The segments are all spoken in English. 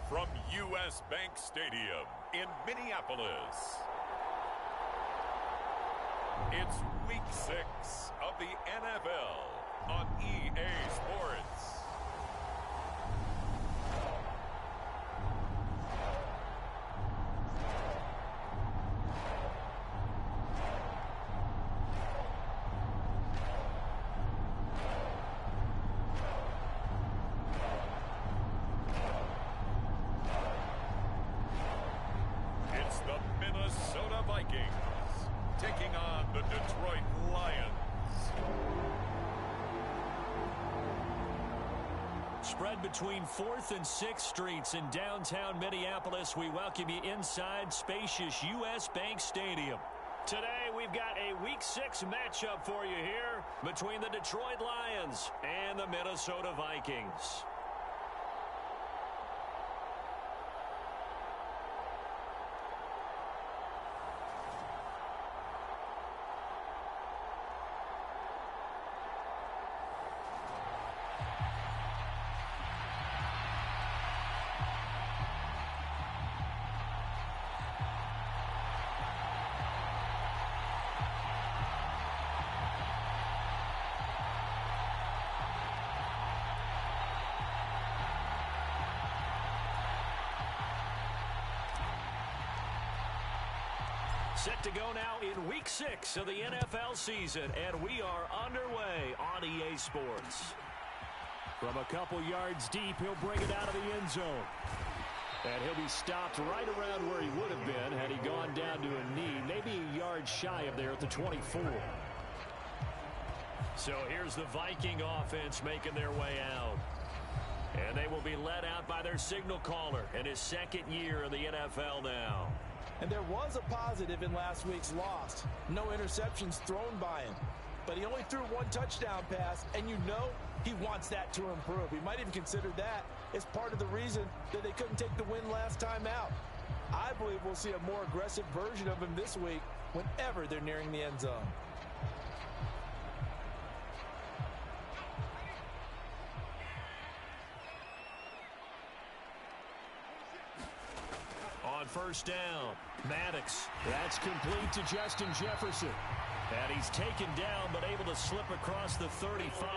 from U.S. Bank Stadium in Minneapolis. It's Week 6 of the NFL on EA Sports. Taking on the Detroit Lions. Spread between 4th and 6th Streets in downtown Minneapolis. We welcome you inside spacious U.S. Bank Stadium. Today we've got a Week 6 matchup for you here between the Detroit Lions and the Minnesota Vikings. Set to go now in Week 6 of the NFL season, and we are underway on EA Sports. From a couple yards deep, he'll bring it out of the end zone. And he'll be stopped right around where he would have been had he gone down to a knee, maybe a yard shy of there at the 24. So here's the Viking offense making their way out. And they will be led out by their signal caller in his second year in the NFL now. And there was a positive in last week's loss. No interceptions thrown by him. But he only threw one touchdown pass, and you know he wants that to improve. He might even consider that as part of the reason that they couldn't take the win last time out. I believe we'll see a more aggressive version of him this week whenever they're nearing the end zone. On first down, Maddox. That's complete to Justin Jefferson. And he's taken down but able to slip across the 35.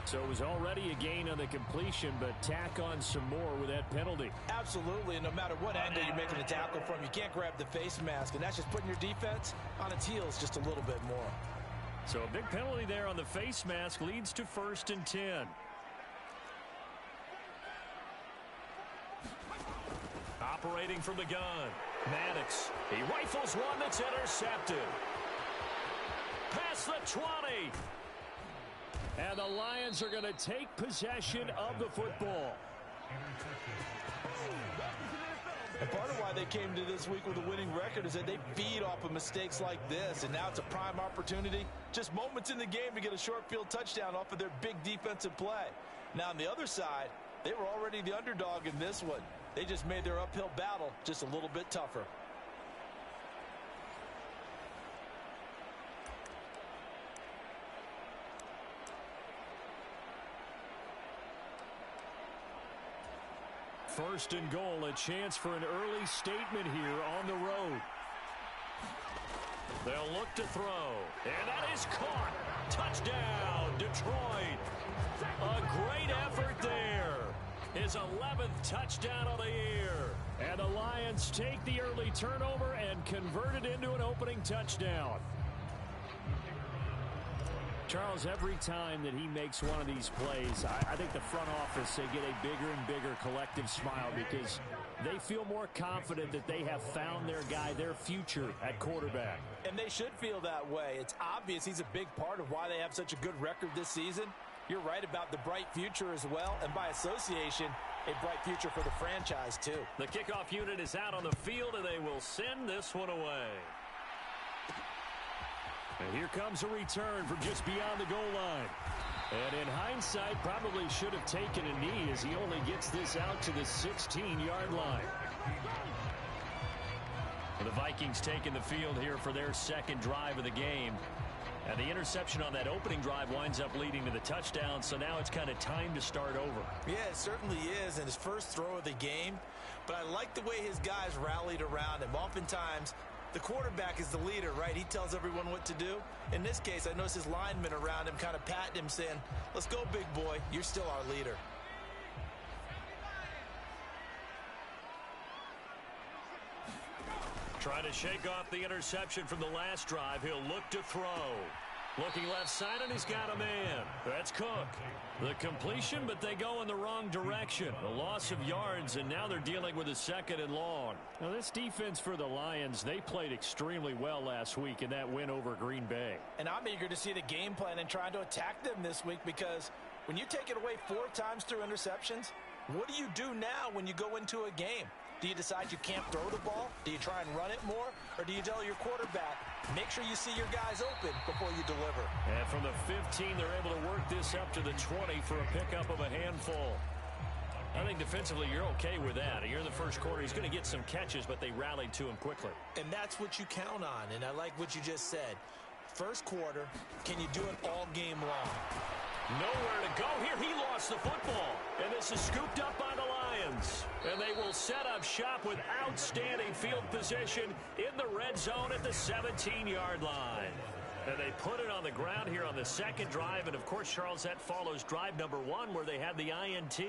So it was already a gain on the completion, but tack on some more with that penalty. Absolutely, and no matter what angle you're making a tackle from, you can't grab the face mask, and that's just putting your defense on its heels just a little bit more. So a big penalty there on the face mask leads to 1st and 10. Operating from the gun, Maddox. He rifles one that's intercepted. Past the 20. And the Lions are going to take possession of the football. And part of why they came to this week with a winning record is that they feed off of mistakes like this, and now it's a prime opportunity. Just moments in the game to get a short field touchdown off of their big defensive play. Now on the other side, they were already the underdog in this one. They just made their uphill battle just a little bit tougher. First and goal, a chance for an early statement here on the road. They'll look to throw, and that is caught. Touchdown, Detroit. A great effort there. His 11th touchdown of the year. And the Lions take the early turnover and convert it into an opening touchdown. Charles, every time that he makes one of these plays, I think the front office, they get a bigger and bigger collective smile because they feel more confident that they have found their guy, their future at quarterback. And they should feel that way. It's obvious he's a big part of why they have such a good record this season. You're right about the bright future as well, and by association, a bright future for the franchise too. The kickoff unit is out on the field, and they will send this one away. And here comes a return from just beyond the goal line. And in hindsight, probably should have taken a knee as he only gets this out to the 16-yard line. And the Vikings taking the field here for their second drive of the game. And the interception on that opening drive winds up leading to the touchdown, so now it's kind of time to start over. Yeah, it certainly is, and his first throw of the game. But I like the way his guys rallied around him. Oftentimes, the quarterback is the leader, right? He tells everyone what to do. In this case, I noticed his linemen around him kind of patting him, saying, let's go, big boy. You're still our leader. Trying to shake off the interception from the last drive. He'll look to throw. Looking left side, and he's got a man. That's Cook. The completion, but they go in the wrong direction. A loss of yards, and now they're dealing with a 2nd and long. Now, this defense for the Lions, they played extremely well last week in that win over Green Bay. And I'm eager to see the game plan and trying to attack them this week, because when you take it away 4 times through interceptions, what do you do now when you go into a game? Do you decide you can't throw the ball? Do you try and run it more? Or do you tell your quarterback, make sure you see your guys open before you deliver? And from the 15, they're able to work this up to the 20 for a pickup of a handful. I think defensively you're okay with that. You're in the first quarter. He's going to get some catches, but they rallied to him quickly. And that's what you count on, and I like what you just said. First quarter, can you do it all game long? Nowhere to go here. He lost the football. And this is scooped up by the Lions. And they will set up shop with outstanding field position in the red zone at the 17-yard line. And they put it on the ground here on the second drive. And, of course, Charles, that follows drive number 1 where they had the INT.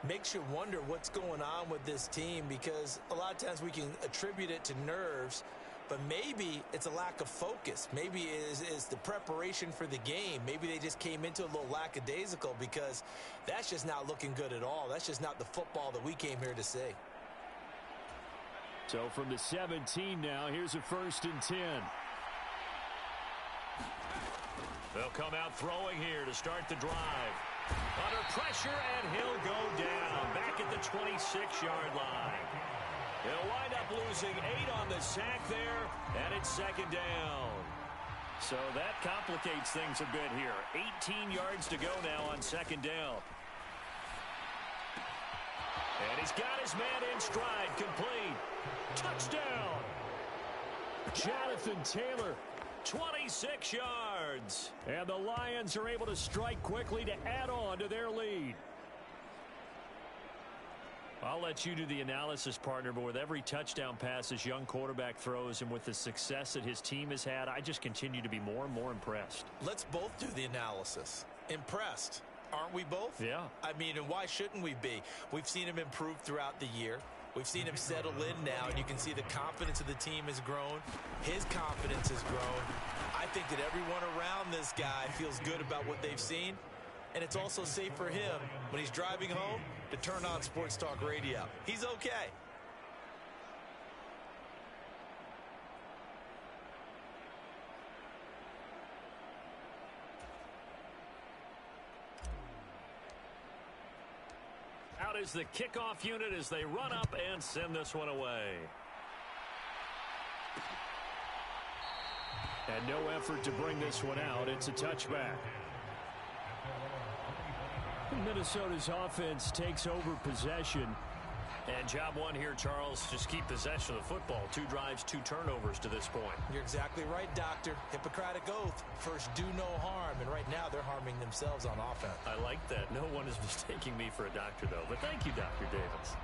Makes you wonder what's going on with this team, because a lot of times we can attribute it to nerves. But maybe it's a lack of focus. Maybe it's the preparation for the game. Maybe they just came into a little lackadaisical, because that's just not looking good at all. That's just not the football that we came here to see. So from the 17 now, here's a 1st and 10. They'll come out throwing here to start the drive. Under pressure, and he'll go down back at the 26-yard line. They'll wind up losing 8 on the sack there, and it's 2nd down. So that complicates things a bit here. 18 yards to go now on 2nd down. And he's got his man in stride, complete. Touchdown! Jonathan Taylor, 26 yards. And the Lions are able to strike quickly to add on to their lead. I'll let you do the analysis, partner, but with every touchdown pass this young quarterback throws and with the success that his team has had, I just continue to be more and more impressed. Let's both do the analysis. Impressed. Aren't we both? Yeah. I mean, and why shouldn't we be? We've seen him improve throughout the year. We've seen him settle in now, and you can see the confidence of the team has grown. His confidence has grown. I think that everyone around this guy feels good about what they've seen. And it's also safe for him when he's driving home to turn on Sports Talk Radio. He's okay. Out is the kickoff unit as they run up and send this one away. And no effort to bring this one out. It's a touchback. Minnesota's offense takes over possession. And job one here, Charles, just keep possession of the football. 2 drives, 2 turnovers to this point. You're exactly right, Doctor. Hippocratic oath. First, do no harm. And right now, they're harming themselves on offense. I like that. No one is mistaking me for a doctor, though. But thank you, Dr. Davis.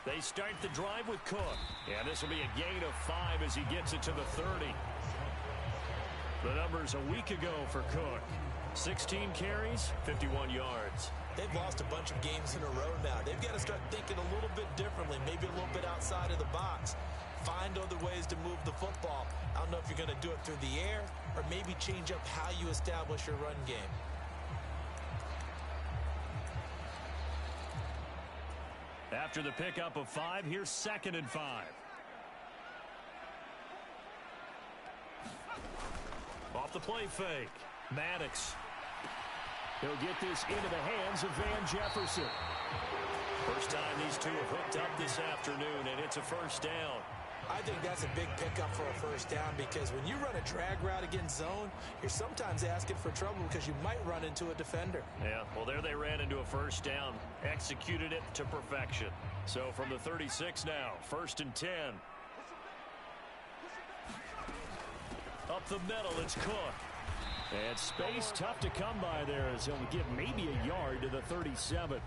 They start the drive with Cook. And this will be a gain of 5 as he gets it to the 30. The numbers a week ago for Cook. 16 carries, 51 yards. They've lost a bunch of games in a row now. They've got to start thinking a little bit differently, maybe a little bit outside of the box. Find other ways to move the football. I don't know if you're going to do it through the air or maybe change up how you establish your run game. After the pickup of 5, here's 2nd and 5. Off the play fake. Maddox. He'll get this into the hands of Van Jefferson. First time these two have hooked up this afternoon, and it's a 1st down. I think that's a big pickup for a first down because when you run a drag route against zone, you're sometimes asking for trouble because you might run into a defender. Yeah, well, there they ran into a first down, executed it to perfection. So from the 36 now, 1st and 10. Up the middle, it's Cook. And space tough to come by there as he'll give maybe a yard to the 37.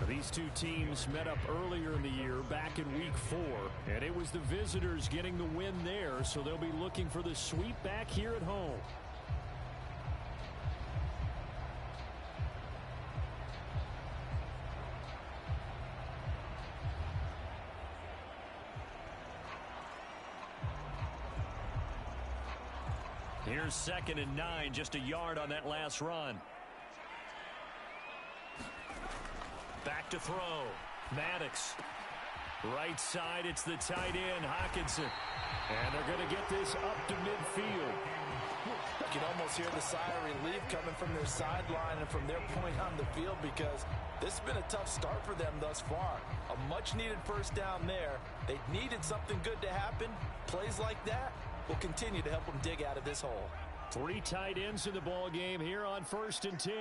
These two teams met up earlier in the year back in week 4, and it was the visitors getting the win there, so they'll be looking for the sweep back here at home. Here's 2nd and 9, just a yard on that last run. Back to throw. Maddox. Right side, it's the tight end, Hockenson. And they're going to get this up to midfield. You can almost hear the sigh of relief coming from their sideline and from their point on the field because this has been a tough start for them thus far. A much-needed first down there. They needed something good to happen. Plays like that will continue to help them dig out of this hole. 3 tight ends in the ball game here on 1st and 10.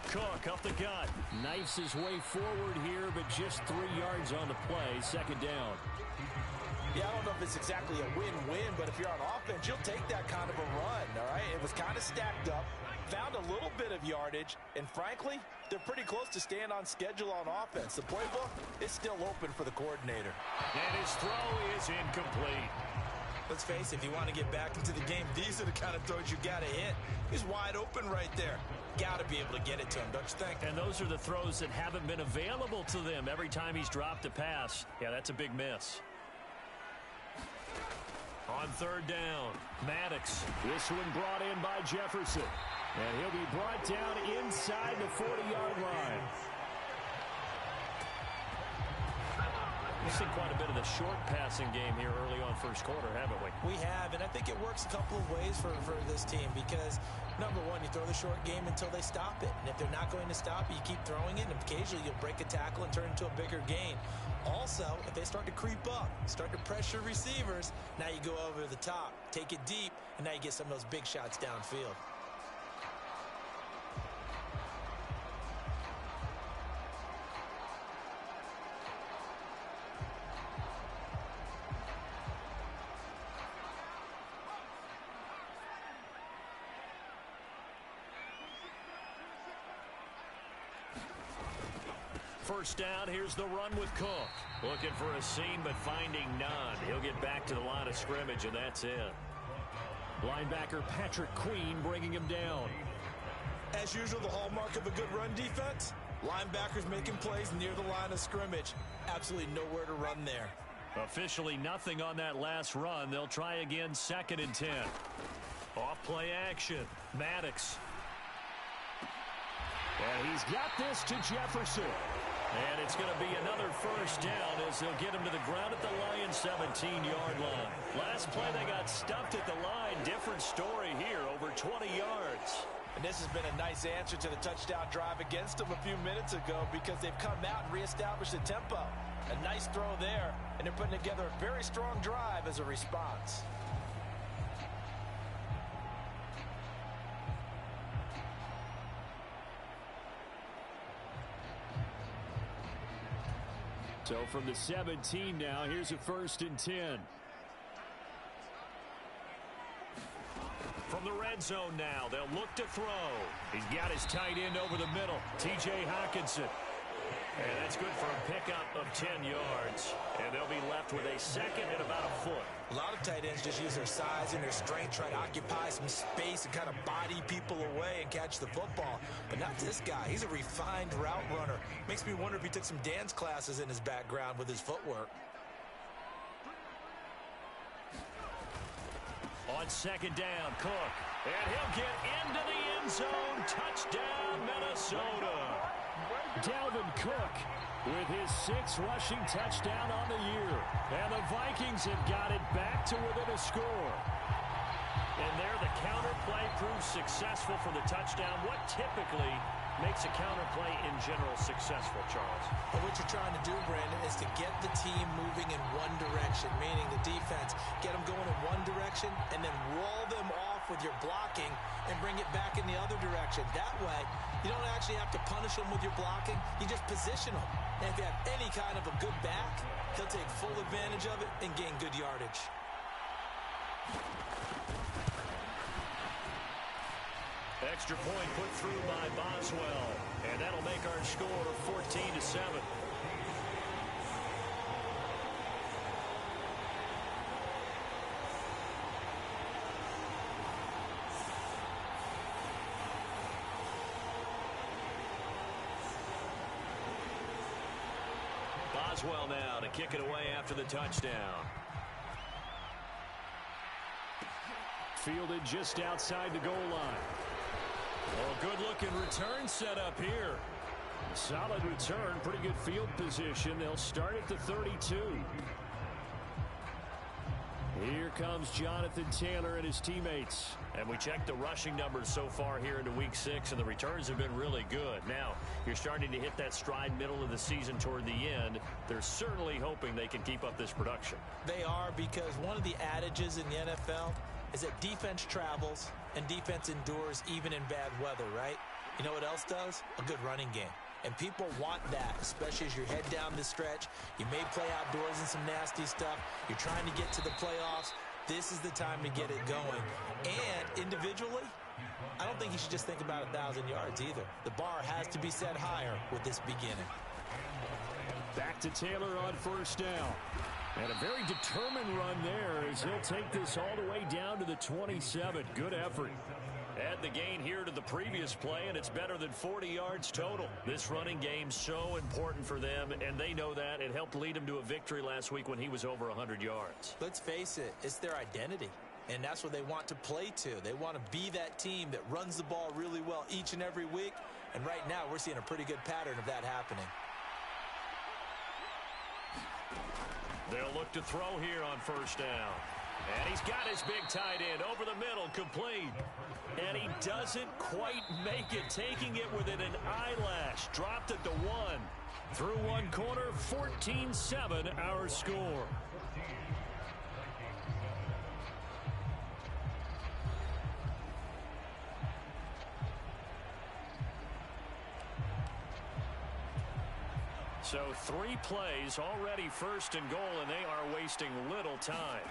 Cook up the gut. Knifes his way forward here, but just 3 yards on the play. 2nd down. Yeah, I don't know if it's exactly a win-win, but if you're on offense, you'll take that kind of a run, all right? It was kind of stacked up, found a little bit of yardage, and frankly, they're pretty close to staying on schedule on offense. The playbook is still open for the coordinator. And his throw is incomplete. Let's face it, if you want to get back into the game, these are the kind of throws you got to hit. He's wide open right there. Got to be able to get it to him, don't you think? And those are the throws that haven't been available to them every time he's dropped a pass. Yeah, that's a big miss. On 3rd down, Maddox. This one brought in by Jefferson. And he'll be brought down inside the 40-yard line. We've seen quite a bit of the short passing game here early on first quarter, haven't we? We have, and I think it works a couple of ways for this team because, number one, you throw the short game until they stop it. And if they're not going to stop it, you keep throwing it, and occasionally you'll break a tackle and turn it into a bigger gain. Also, if they start to creep up, start to pressure receivers, now you go over the top, take it deep, and now you get some of those big shots downfield. First down, here's the run with Cook. Looking for a seam, but finding none. He'll get back to the line of scrimmage, and that's it. Linebacker Patrick Queen bringing him down. As usual, the hallmark of a good run defense, linebackers making plays near the line of scrimmage. Absolutely nowhere to run there. Officially nothing on that last run. They'll try again, 2nd and 10. Off play action. Maddox. And he's got this to Jefferson. And it's going to be another first down as they'll get him to the ground at the Lions' 17-yard line. Last play, they got stuffed at the line. Different story here, over 20 yards. And this has been a nice answer to the touchdown drive against them a few minutes ago because they've come out and reestablished the tempo. A nice throw there, and they're putting together a very strong drive as a response. So from the 17 now, here's a 1st and 10. From the red zone now, they'll look to throw. He's got his tight end over the middle, T.J. Hockenson. And that's good for a pickup of 10 yards. And they'll be left with a second and about a foot. A lot of tight ends just use their size and their strength, try to occupy some space and kind of body people away and catch the football. But not this guy. He's a refined route runner. Makes me wonder if he took some dance classes in his background with his footwork. On 2nd down, Cook. And he'll get into the end zone. Touchdown, Minnesota. Dalvin Cook with his 6th rushing touchdown on the year. And the Vikings have got it back to within a score. And there the counter play proves successful for the touchdown. What typically makes a counterplay in general successful, Charles? But what you're trying to do, Brandon, is to get the team moving in one direction, meaning the defense, get them going in one direction and then wall them off with your blocking and bring it back in the other direction. That way, you don't actually have to punish them with your blocking. You just position them. And if you have any kind of a good back, he'll take full advantage of it and gain good yardage. Extra point put through by Boswell, and that'll make our score 14-7. Boswell now to kick it away after the touchdown. Fielded just outside the goal line. Well, good-looking return set up here. Solid return, pretty good field position. They'll start at the 32. Here comes Jonathan Taylor and his teammates. And we checked the rushing numbers so far here into Week 6, and the returns have been really good. Now, you're starting to hit that stride middle of the season toward the end. They're certainly hoping they can keep up this production. They are, because one of the adages in the NFL is that defense travels and defense endures even in bad weather, right? You know what else does? A good running game. And people want that, especially as you head down the stretch. You may play outdoors in some nasty stuff. You're trying to get to the playoffs. This is the time to get it going. And individually, I don't think you should just think about 1,000 yards either. The bar has to be set higher with this beginning. Back to Taylor on first down. And a very determined run there as he'll take this all the way down to the 27. Good effort. Add the gain here to the previous play, and it's better than 40 yards total. This running game's so important for them, and they know that. It helped lead them to a victory last week when he was over 100 yards. Let's face it, it's their identity, and that's what they want to play to. They want to be that team that runs the ball really well each and every week, and right now we're seeing a pretty good pattern of that happening. They'll look to throw here on first down. And he's got his big tight end over the middle, complete. And he doesn't quite make it, taking it within an eyelash. Dropped at the 1. Through one corner, 14-7 our score. So 3 plays, already first and goal, and they are wasting little time.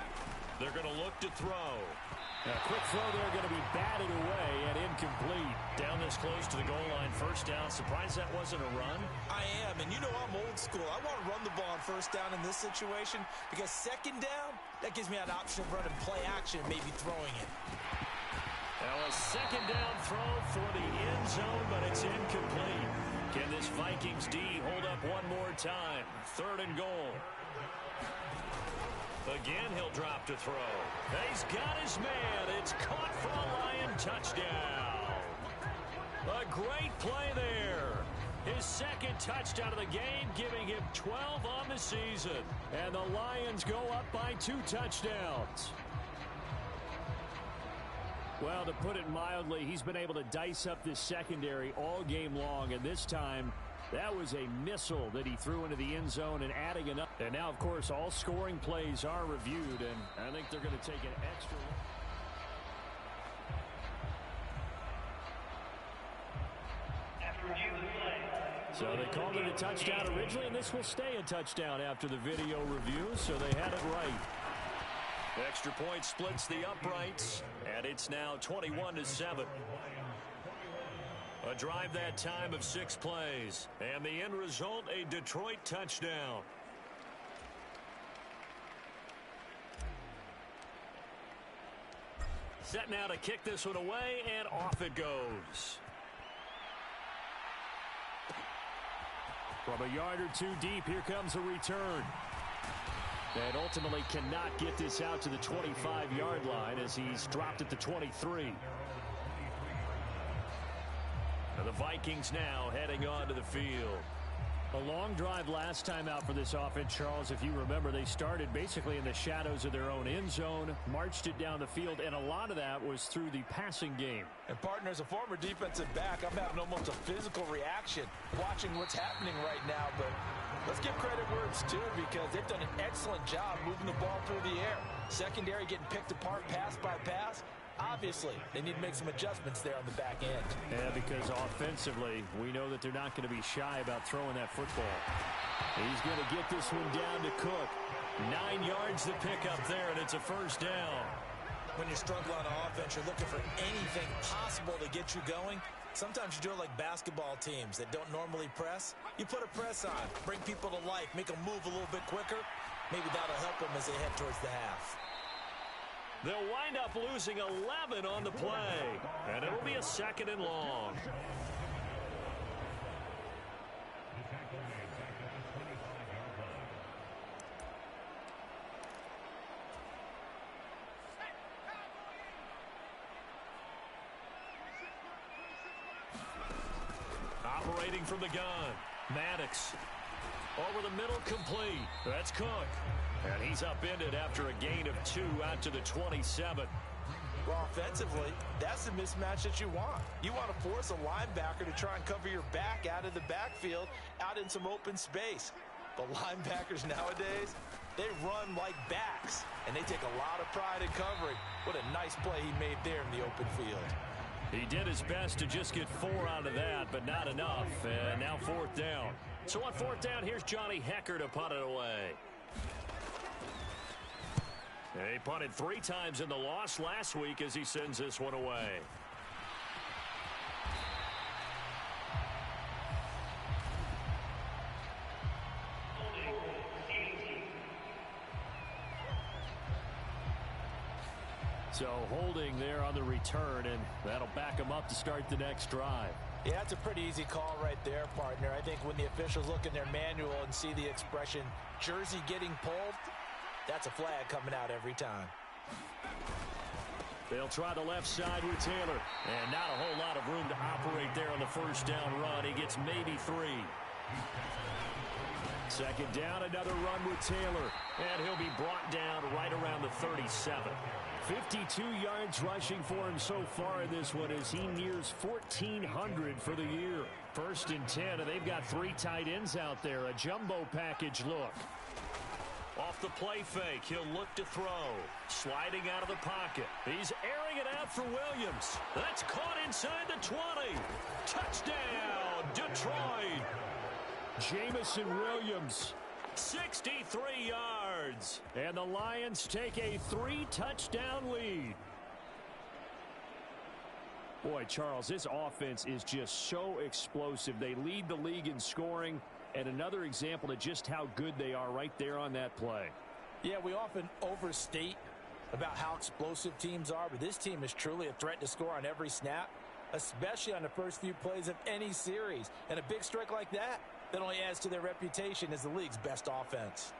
They're going to look to throw. A quick throw there, going to be batted away and incomplete. Down this close to the goal line, first down. Surprised that wasn't a run? I am, and you know I'm old school. I want to run the ball on first down in this situation because second down, that gives me an option of running play action, maybe throwing it. Now a second down throw for the end zone, but it's incomplete. Can this Vikings D hold up one more time? Third and goal. Again, he'll drop to throw. He's got his man. It's caught for a Lion touchdown. A great play there. His second touchdown of the game, giving him 12 on the season. And the Lions go up by 2 touchdowns. Well, to put it mildly, he's been able to dice up this secondary all game long, and this time that was a missile that he threw into the end zone and adding enough. And now, of course, all scoring plays are reviewed, and I think they're going to take an extra look. So they called it a touchdown originally, and this will stay a touchdown after the video review, so they had it right. Extra point splits the uprights, and it's now 21-7. A drive that time of 6 plays, and the end result, a Detroit touchdown. Set now to kick this one away, and off it goes. From a yard or 2 deep, here comes a return. And ultimately cannot get this out to the 25-yard line as he's dropped at the 23. And the Vikings now heading onto the field. A long drive last time out for this offense, Charles. If you remember, they started basically in the shadows of their own end zone, marched it down the field, and a lot of that was through the passing game. And partner, as a former defensive back, I'm having almost a physical reaction watching what's happening right now. But let's give credit where it's due, because they've done an excellent job moving the ball through the air. Secondary getting picked apart pass by pass. Obviously, they need to make some adjustments there on the back end. Yeah, because offensively, we know that they're not going to be shy about throwing that football. He's going to get this one down to Cook. 9 yards to pick up there, and it's a first down. When you struggle on offense, you're looking for anything possible to get you going. Sometimes you do it like basketball teams that don't normally press. You put a press on, bring people to life, make them move a little bit quicker. Maybe that'll help them as they head towards the half. They'll wind up losing 11 on the play, and it'll be a 2nd and long. Operating from the gun, Maddox. Over the middle, complete. That's Cook. And he's upended after a gain of 2 out to the 27. Well, offensively, that's the mismatch that you want. You want to force a linebacker to try and cover your back out of the backfield, out in some open space. But linebackers nowadays, they run like backs, and they take a lot of pride in covering. What a nice play he made there in the open field. He did his best to just get 4 out of that, but not enough. And now 4th down. So on 4th down, here's Johnny Hekker to punt it away. He punted 3 times in the loss last week as he sends this one away. So holding there on the return, and that'll back him up to start the next drive. Yeah, that's a pretty easy call right there, partner. I think when the officials look in their manual and see the expression, jersey getting pulled, that's a flag coming out every time. They'll try the left side with Taylor. And not a whole lot of room to operate there on the first down run. He gets maybe 3. 2nd down, another run with Taylor. And he'll be brought down right around the 37. 52 yards rushing for him so far in this one as he nears 1,400 for the year. 1st and 10, and they've got 3 tight ends out there. A jumbo package look. Off the play fake, he'll look to throw. Sliding out of the pocket. He's airing it out for Williams. That's caught inside the 20. Touchdown, Detroit. Jamison Williams, 63 yards. And the Lions take a 3-touchdown lead. Boy, Charles, this offense is just so explosive. They lead the league in scoring. And another example of just how good they are right there on that play. Yeah, we often overstate about how explosive teams are, but this team is truly a threat to score on every snap, especially on the first few plays of any series. And a big strike like that only adds to their reputation as the league's best offense.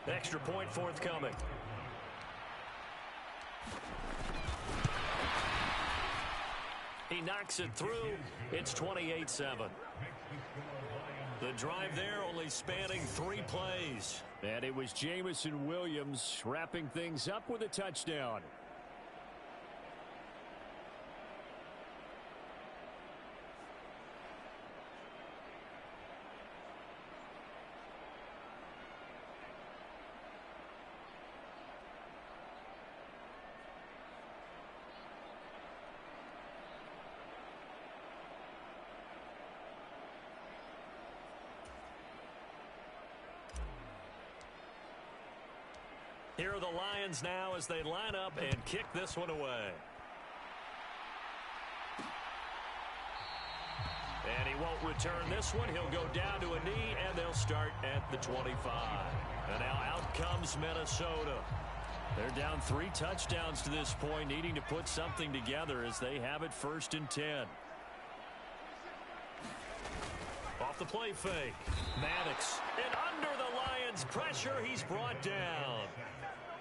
Extra point forthcoming. He knocks it through. It's 28-7. The drive there only spanning 3 plays. And it was Jamison Williams wrapping things up with a touchdown. Here are the Lions now as they line up and kick this one away. And he won't return this one. He'll go down to a knee, and they'll start at the 25. And now out comes Minnesota. They're down 3 touchdowns to this point, needing to put something together as they have it 1st and 10. Off the play fake. Maddox. And under the Lions' pressure, he's brought down.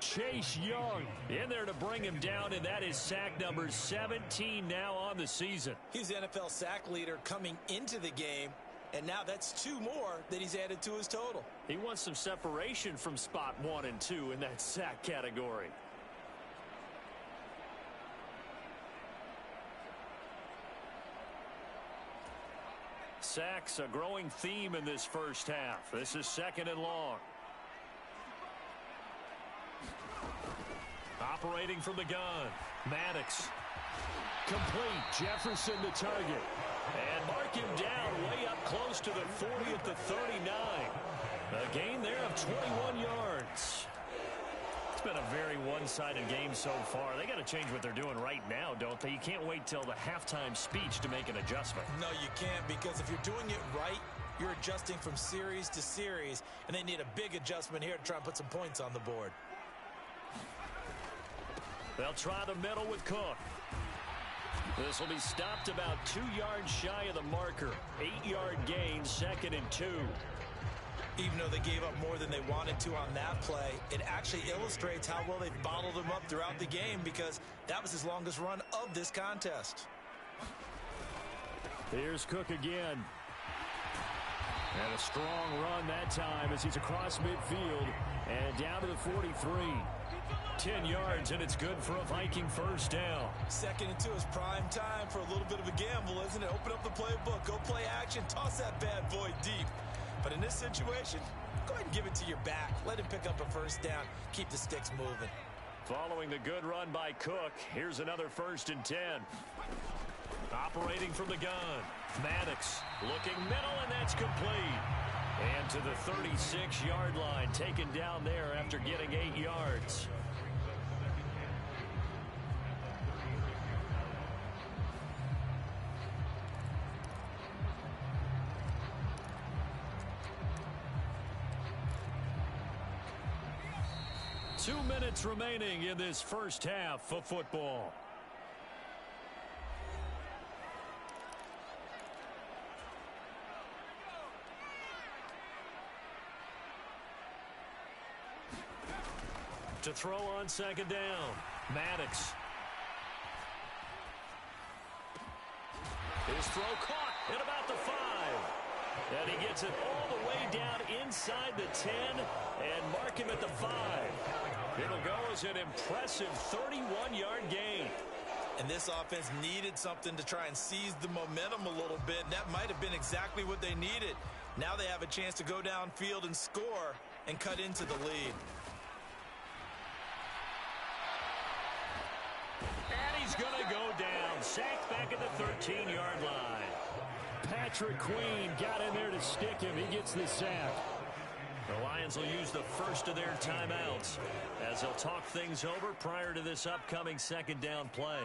Chase Young in there to bring him down, and that is sack number 17 now on the season. He's the NFL sack leader coming into the game, and now that's 2 more that he's added to his total. He wants some separation from spot 1 and 2 in that sack category. Sacks, a growing theme in this first half. This is 2nd and long. Operating from the gun, Maddox. Complete, Jefferson the target. And mark him down way up close to the 40 at the 39. A gain there of 21 yards. It's been a very one-sided game so far. They got to change what they're doing right now, don't they? You can't wait till the halftime speech to make an adjustment. No, you can't, because if you're doing it right, you're adjusting from series to series, and they need a big adjustment here to try and put some points on the board. They'll try the middle with Cook. This will be stopped about 2 yards shy of the marker. 8-yard gain, 2nd and 2. Even though they gave up more than they wanted to on that play, it actually illustrates how well they've bottled him up throughout the game, because that was his longest run of this contest. Here's Cook again. And a strong run that time as he's across midfield and down to the 43. 10 yards, and it's good for a Viking first down. 2nd and 2 is prime time for a little bit of a gamble, isn't it? Open up the playbook, go play action, toss that bad boy deep. But in this situation, go ahead and give it to your back. Let him pick up a first down. Keep the sticks moving. Following the good run by Cook, here's another 1st and 10. Operating from the gun, Maddox looking middle, and that's complete. And to the 36-yard line, taken down there after getting 8 yards. Two minutes remaining in this first half of football. To throw on 2nd down, Maddox. His throw caught at about the 5. And he gets it all the way down inside the 10 and mark him at the 5. It'll go as an impressive 31-yard gain. And this offense needed something to try and seize the momentum a little bit. And that might have been exactly what they needed. Now they have a chance to go downfield and score and cut into the lead. And he's going to go down. Sacked back at the 13-yard line. Patrick Queen got in there to stick him. He gets the sack. The Lions will use the first of their timeouts as they'll talk things over prior to this upcoming 2nd down play.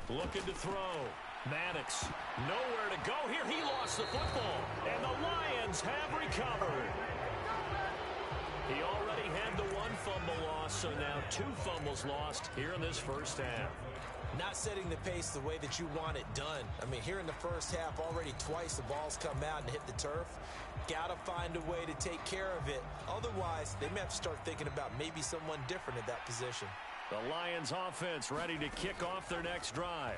Looking to throw. Maddox, nowhere to go here. He lost the football, and the Lions have recovered. He already had the 1 fumble loss, so now 2 fumbles lost here in this first half. Not setting the pace the way that you want it done. I mean, here in the first half, already twice the ball's come out and hit the turf. Got to find a way to take care of it. Otherwise, they may have to start thinking about maybe someone different at that position. The Lions offense ready to kick off their next drive.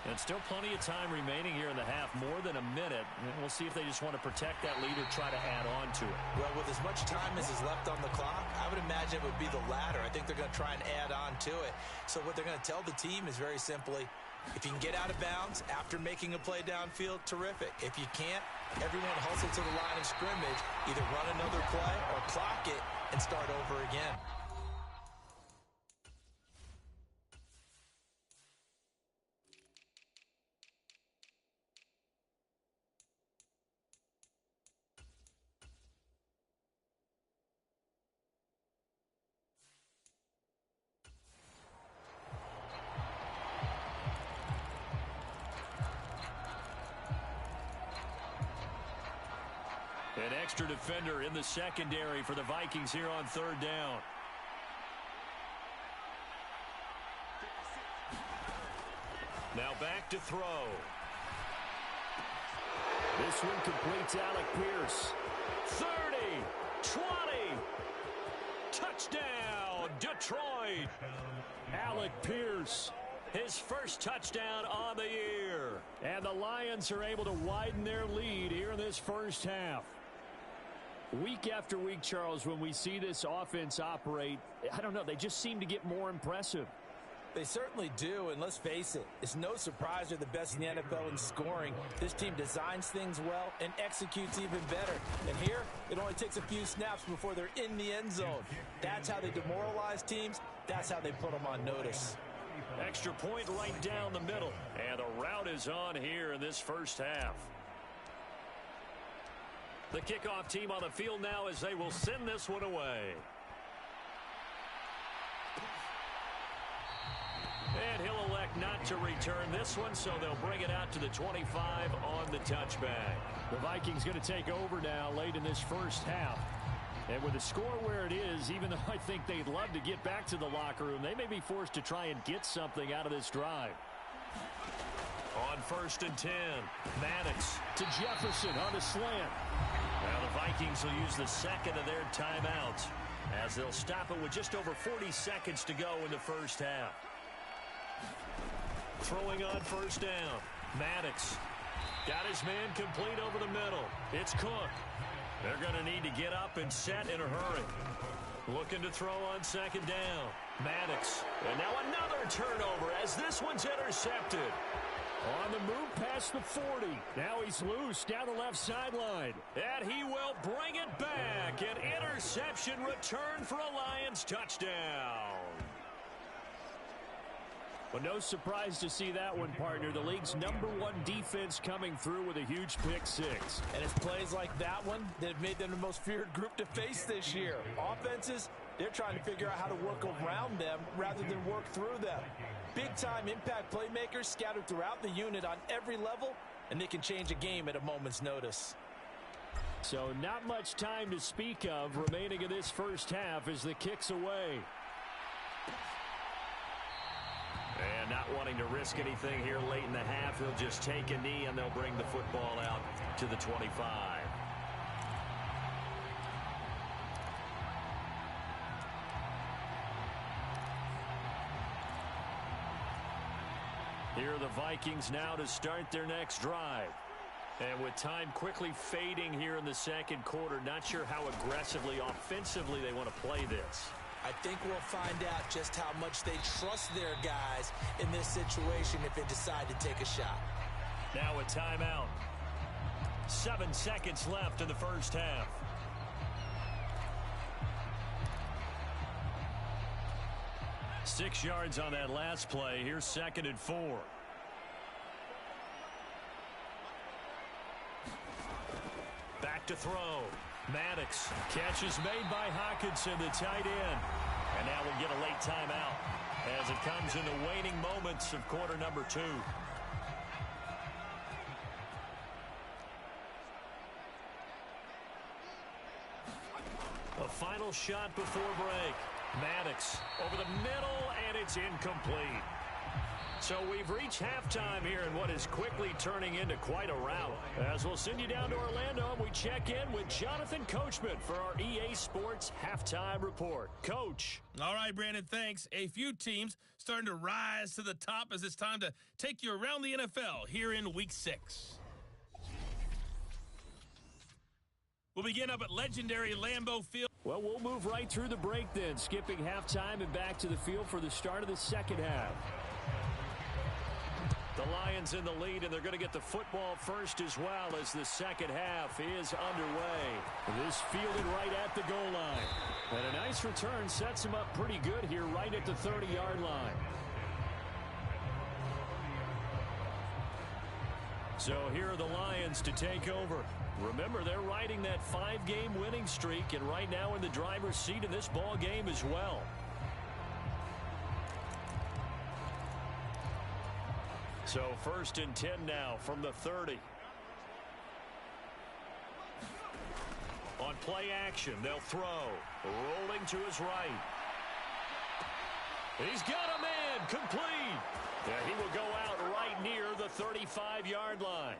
And still plenty of time remaining here in the half, more than a minute. We'll see if they just want to protect that lead or try to add on to it. Well, with as much time as is left on the clock, I would imagine it would be the latter. I think they're going to try and add on to it. So what they're going to tell the team is very simply, if you can get out of bounds after making a play downfield, terrific. If you can't, everyone hustle to the line of scrimmage, either run another play or clock it and start over again. An extra defender in the secondary for the Vikings here on 3rd down. Now back to throw. This one completes Alec Pierce. 30, 20, touchdown, Detroit. Alec Pierce, his first touchdown on the year. And the Lions are able to widen their lead here in this first half. Week after week, Charles, when we see this offense operate, I don't know, they just seem to get more impressive. They certainly do, and let's face it, it's no surprise they're the best in the NFL in scoring. This team designs things well and executes even better. And here, it only takes a few snaps before they're in the end zone. That's how they demoralize teams. That's how they put them on notice. Extra point right down the middle. And the route is on here in this first half. The kickoff team on the field now as they will send this one away. And he'll elect not to return this one, so they'll bring it out to the 25 on the touchback. The Vikings going to take over now late in this first half. And with the score where it is, even though I think they'd love to get back to the locker room, they may be forced to try and get something out of this drive. On 1st and 10, Maddox to Jefferson on the slant. Now the Vikings will use the second of their timeouts as they'll stop it with just over 40 seconds to go in the first half. Throwing on 1st down. Maddox got his man complete over the middle. It's Cook. They're going to need to get up and set in a hurry. Looking to throw on 2nd down. Maddox. And now another turnover as this one's intercepted. On the move past the 40. Now he's loose down the left sideline. And he will bring it back. An interception return for a Lions touchdown. But no surprise to see that one, partner. The league's #1 defense coming through with a huge pick six. And it's plays like that one that have made them the most feared group to face this year. Offenses, they're trying to figure out how to work around them rather than work through them. Big-time impact playmakers scattered throughout the unit on every level, and they can change a game at a moment's notice. So not much time to speak of remaining in this first half as the kick's away. And not wanting to risk anything here late in the half, they'll just take a knee and they'll bring the football out to the 25. Here are the Vikings now to start their next drive. And with time quickly fading here in the second quarter, not sure how aggressively, offensively they want to play this. I think we'll find out just how much they trust their guys in this situation if they decide to take a shot. Now a timeout. 7 seconds left in the first half. Six yards on that last play. Here's 2nd and 4. Back to throw. Maddox. Catch is made by Hockenson, the tight end. And now we'll get a late timeout as it comes in the waning moments of quarter number 2. A final shot before break. Maddox over the middle, and it's incomplete. So we've reached halftime here in what is quickly turning into quite a rout. As we'll send you down to Orlando, and we check in with Jonathan Coachman for our EA Sports Halftime Report. Coach. All right, Brandon, thanks. A few teams starting to rise to the top as it's time to take you around the NFL here in Week 6. We'll begin up at legendary Lambeau Field. Well, we'll move right through the break then, skipping halftime and back to the field for the start of the second half. The Lions in the lead, and they're going to get the football first as well as the second half is underway. This fielded right at the goal line. And a nice return sets him up pretty good here right at the 30-yard line. So here are the Lions to take over. Remember, they're riding that 5-game winning streak, and right now in the driver's seat in this ball game as well. So 1st and 10 now from the 30. On play action, they'll throw. Rolling to his right. He's got a man complete. And he will go out right near the 35-yard line.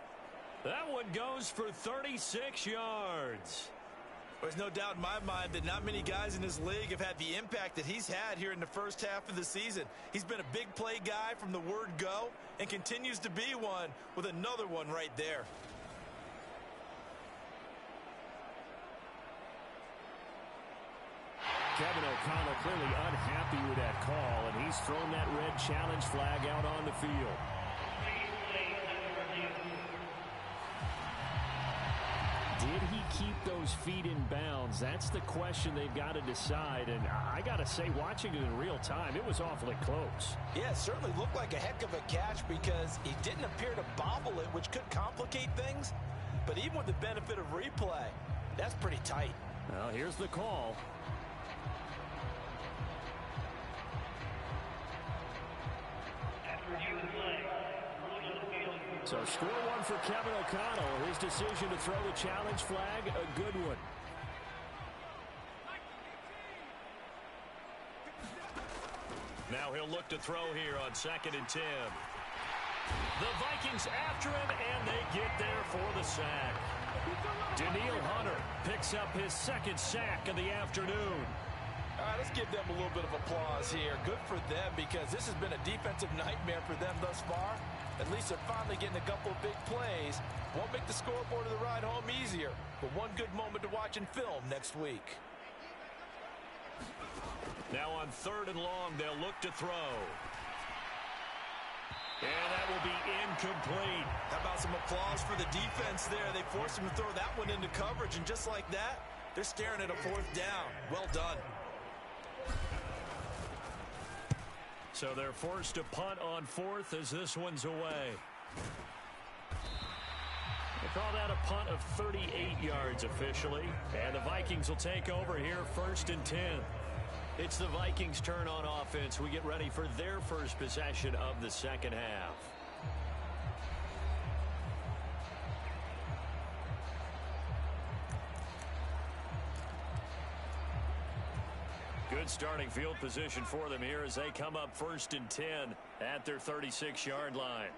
That one goes for 36 yards. There's no doubt in my mind that not many guys in this league have had the impact that he's had here in the first half of the season. He's been a big play guy from the word go and continues to be one with another one right there. Kevin O'Connell clearly unhappy with that call, and he's thrown that red challenge flag out on the field. Did he keep those feet in bounds? That's the question they've got to decide. And I got to say, watching it in real time, it was awfully close. Yeah, it certainly looked like a heck of a catch because he didn't appear to bobble it, which could complicate things. But even with the benefit of replay, that's pretty tight. Well, here's the call. So score one for Kevin O'Connell. His decision to throw the challenge flag, a good one. Now he'll look to throw here on 2nd and 10. The Vikings after him, and they get there for the sack. Danielle Hunter picks up his 2nd sack of the afternoon. All right, let's give them a little bit of applause here. Good for them because this has been a defensive nightmare for them thus far. At least they're finally getting a couple of big plays. Won't make the scoreboard of the ride home easier, but one good moment to watch in film next week. Now on 3rd and long, they'll look to throw. And that will be incomplete. How about some applause for the defense there? They forced him to throw that one into coverage, and just like that, they're staring at a 4th down. Well done. So they're forced to punt on 4th as this one's away. They call that a punt of 38 yards officially. And the Vikings will take over here 1st and 10. It's the Vikings' turn on offense. We get ready for their first possession of the second half. Good starting field position for them here as they come up 1st and 10 at their 36-yard line.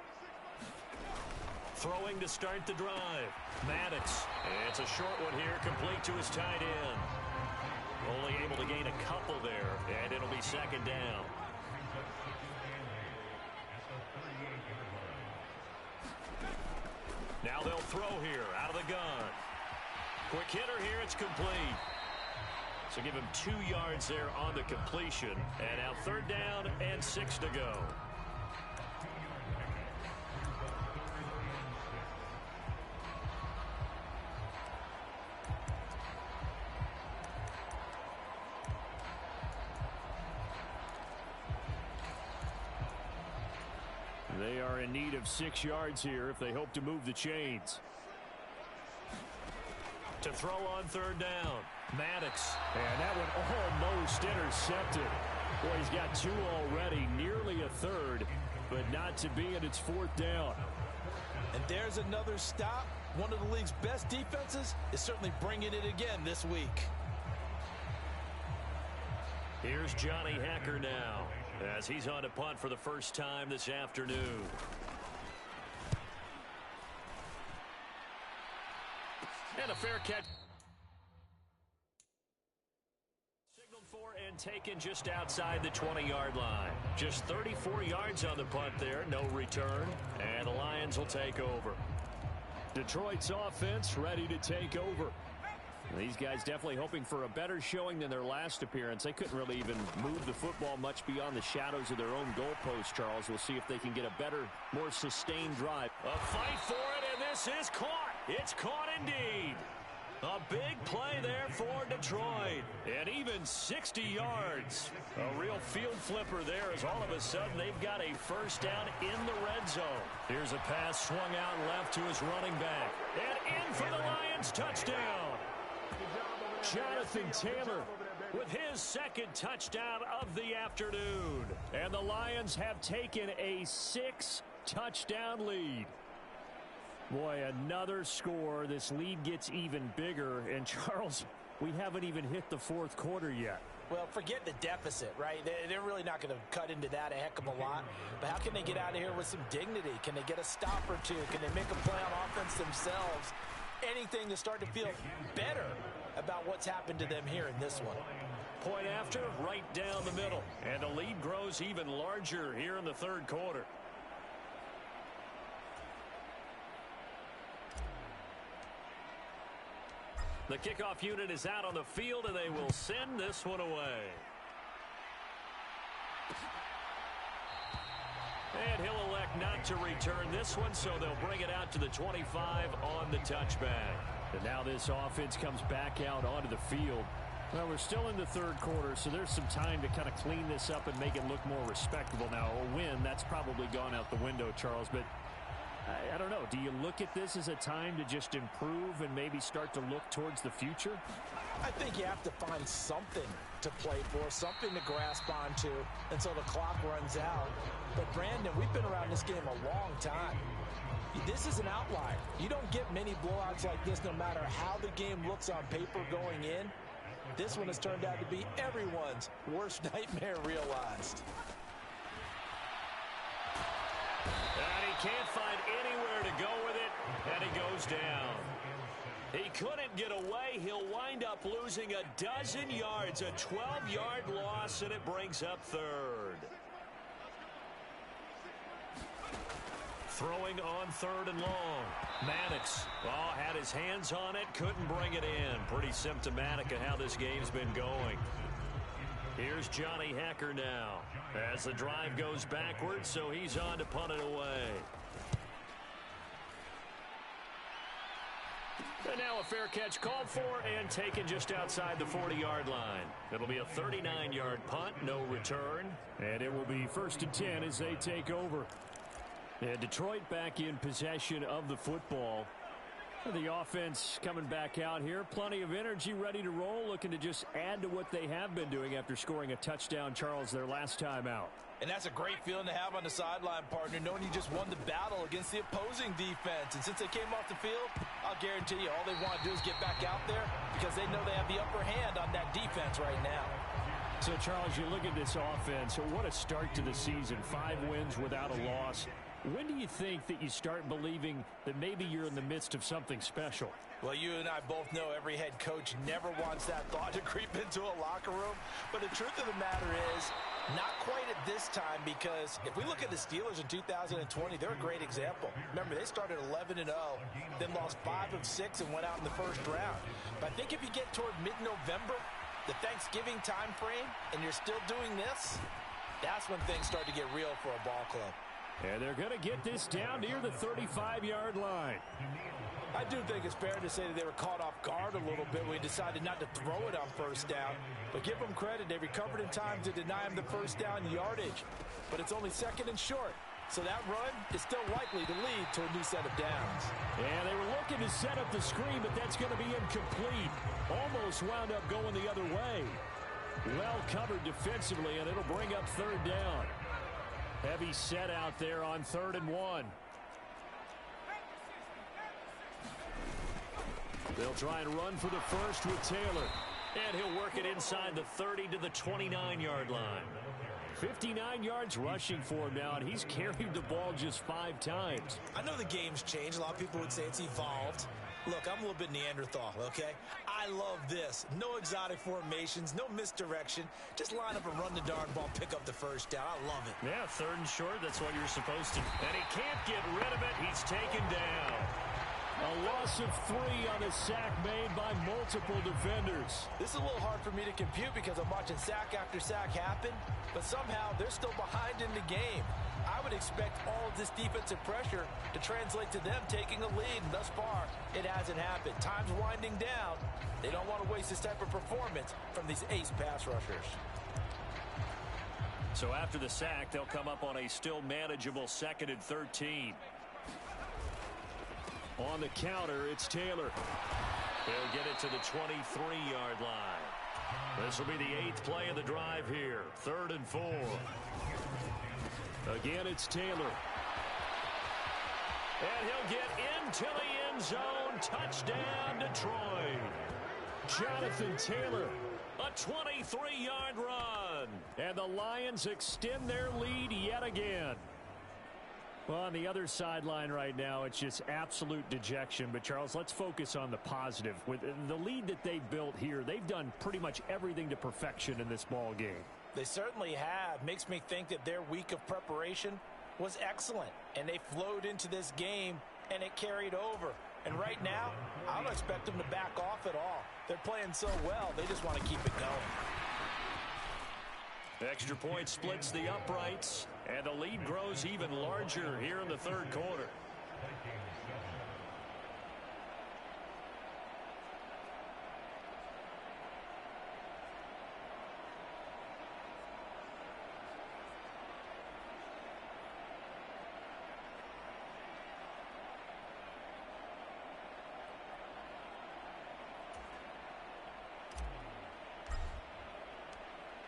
Throwing to start the drive. Maddox. It's a short one here, complete to his tight end. Only able to gain a couple there, and it'll be 2nd down. Now they'll throw here out of the gun. Quick hitter here, it's complete. So give him 2 yards there on the completion. And now 3rd down and 6 to go. They are in need of 6 yards here if they hope to move the chains. To throw on 3rd down. Maddox. And that one almost intercepted. Boy, he's got 2 already, nearly a 3rd, but not to be, and it's 4th down. And there's another stop. One of the league's best defenses is certainly bringing it again this week. Here's Johnny Hekker now as he's on to punt for the first time this afternoon. And a fair catch. Signaled for and taken just outside the 20-yard line. Just 34 yards on the punt there, no return. And the Lions will take over. Detroit's offense ready to take over. These guys definitely hoping for a better showing than their last appearance. They couldn't really even move the football much beyond the shadows of their own goalpost, Charles. We'll see if they can get a better, more sustained drive. A fight for it, and this is caught. It's caught indeed. A big play there for Detroit. And even 60 yards. A real field flipper there as all of a sudden they've got a first down in the red zone. Here's a pass swung out left to his running back. And in for the Lions touchdown. Jonathan Taylor with his 2nd touchdown of the afternoon. And the Lions have taken a 6-touchdown lead. Boy, another score. This lead gets even bigger. And Charles, we haven't even hit the fourth quarter yet. Well, forget the deficit, right? They're really not going to cut into that a heck of a lot. But how can they get out of here with some dignity? Can they get a stop or two? Can they make a play on offense themselves? Anything to start to feel better about what's happened to them here in this one. Point after, right down the middle. And the lead grows even larger here in the third quarter. The kickoff unit is out on the field, and they will send this one away. And he'll elect not to return this one, so they'll bring it out to the 25 on the touchback. And now this offense comes back out onto the field. Well, we're still in the third quarter, so there's some time to kind of clean this up and make it look more respectable. Now, a win, that's probably gone out the window, Charles, but I don't know. Do you look at this as a time to just improve and maybe start to look towards the future? I think you have to find something to play for, something to grasp onto until the clock runs out. But, Brandon, we've been around this game a long time. This is an outlier. You don't get many blowouts like this no matter how the game looks on paper going in. This one has turned out to be everyone's worst nightmare realized. And he can't find anywhere to go with it, and he goes down. He couldn't get away. He'll wind up losing a dozen yards, a 12-yard loss, and it brings up third. Throwing on third and long. Mannix, had his hands on it, couldn't bring it in. Pretty symptomatic of how this game's been going. Here's Johnny Hekker now as the drive goes backwards, so he's on to punt it away. And now a fair catch called for and taken just outside the 40-yard line. It'll be a 39-yard punt, no return. And it will be 1st and 10 as they take over. And Detroit back in possession of the football. The offense coming back out here. Plenty of energy, ready to roll, looking to just add to what they have been doing after scoring a touchdown, Charles, their last time out. And that's a great feeling to have on the sideline, partner, knowing you just won the battle against the opposing defense. And since they came off the field, I'll guarantee you all they want to do is get back out there because they know they have the upper hand on that defense right now. So, Charles, you look at this offense. What a start to the season. 5 wins without a loss. When do you think that you start believing that maybe you're in the midst of something special? Well, you and I both know every head coach never wants that thought to creep into a locker room. But the truth of the matter is, not quite at this time, because if we look at the Steelers in 2020, they're a great example. Remember, they started 11-0, then lost 5 of 6 and went out in the first round. But I think if you get toward mid-November, the Thanksgiving time frame, and you're still doing this, that's when things start to get real for a ball club. And they're going to get this down near the 35-yard line. I do think it's fair to say that they were caught off guard a little bit when they decided not to throw it on first down. But give them credit. They recovered in time to deny him the first down yardage. But it's only 2nd and short. So that run is still likely to lead to a new set of downs. And they were looking to set up the screen, but that's going to be incomplete. Almost wound up going the other way. Well covered defensively, and it'll bring up 3rd down. Heavy set out there on 3rd and 1. They'll try and run for the first with Taylor. And he'll work it inside the 30 to the 29-yard line. 59 yards rushing for him now, and he's carried the ball just 5 times. I know the game's changed. A lot of people would say it's evolved. Look, I'm a little bit Neanderthal, okay? I love this. No exotic formations, no misdirection. Just line up and run the darn ball, pick up the first down. I love it. Yeah, 3rd and short, that's what you're supposed to. And he can't get rid of it. He's taken down. A loss of 3 on a sack made by multiple defenders. This is a little hard for me to compute because I'm watching sack after sack happen, but somehow they're still behind in the game. I would expect all of this defensive pressure to translate to them taking a lead, and thus far, it hasn't happened. Time's winding down. They don't want to waste this type of performance from these ace pass rushers. So after the sack, they'll come up on a still manageable 2nd and 13. On the counter, it's Taylor. He'll get it to the 23-yard line. This will be the 8th play of the drive here. 3rd and 4. Again, it's Taylor. And he'll get into the end zone. Touchdown, Detroit. Jonathan Taylor, a 23-yard run. And the Lions extend their lead yet again. Well, on the other sideline right now, it's just absolute dejection. But, Charles, let's focus on the positive. With the lead that they've built here, they've done pretty much everything to perfection in this ball game. They certainly have. Makes me think that their week of preparation was excellent. And they flowed into this game, and it carried over. And right now, I don't expect them to back off at all. They're playing so well, they just want to keep it going. Extra point splits the uprights, and the lead grows even larger here in the third quarter.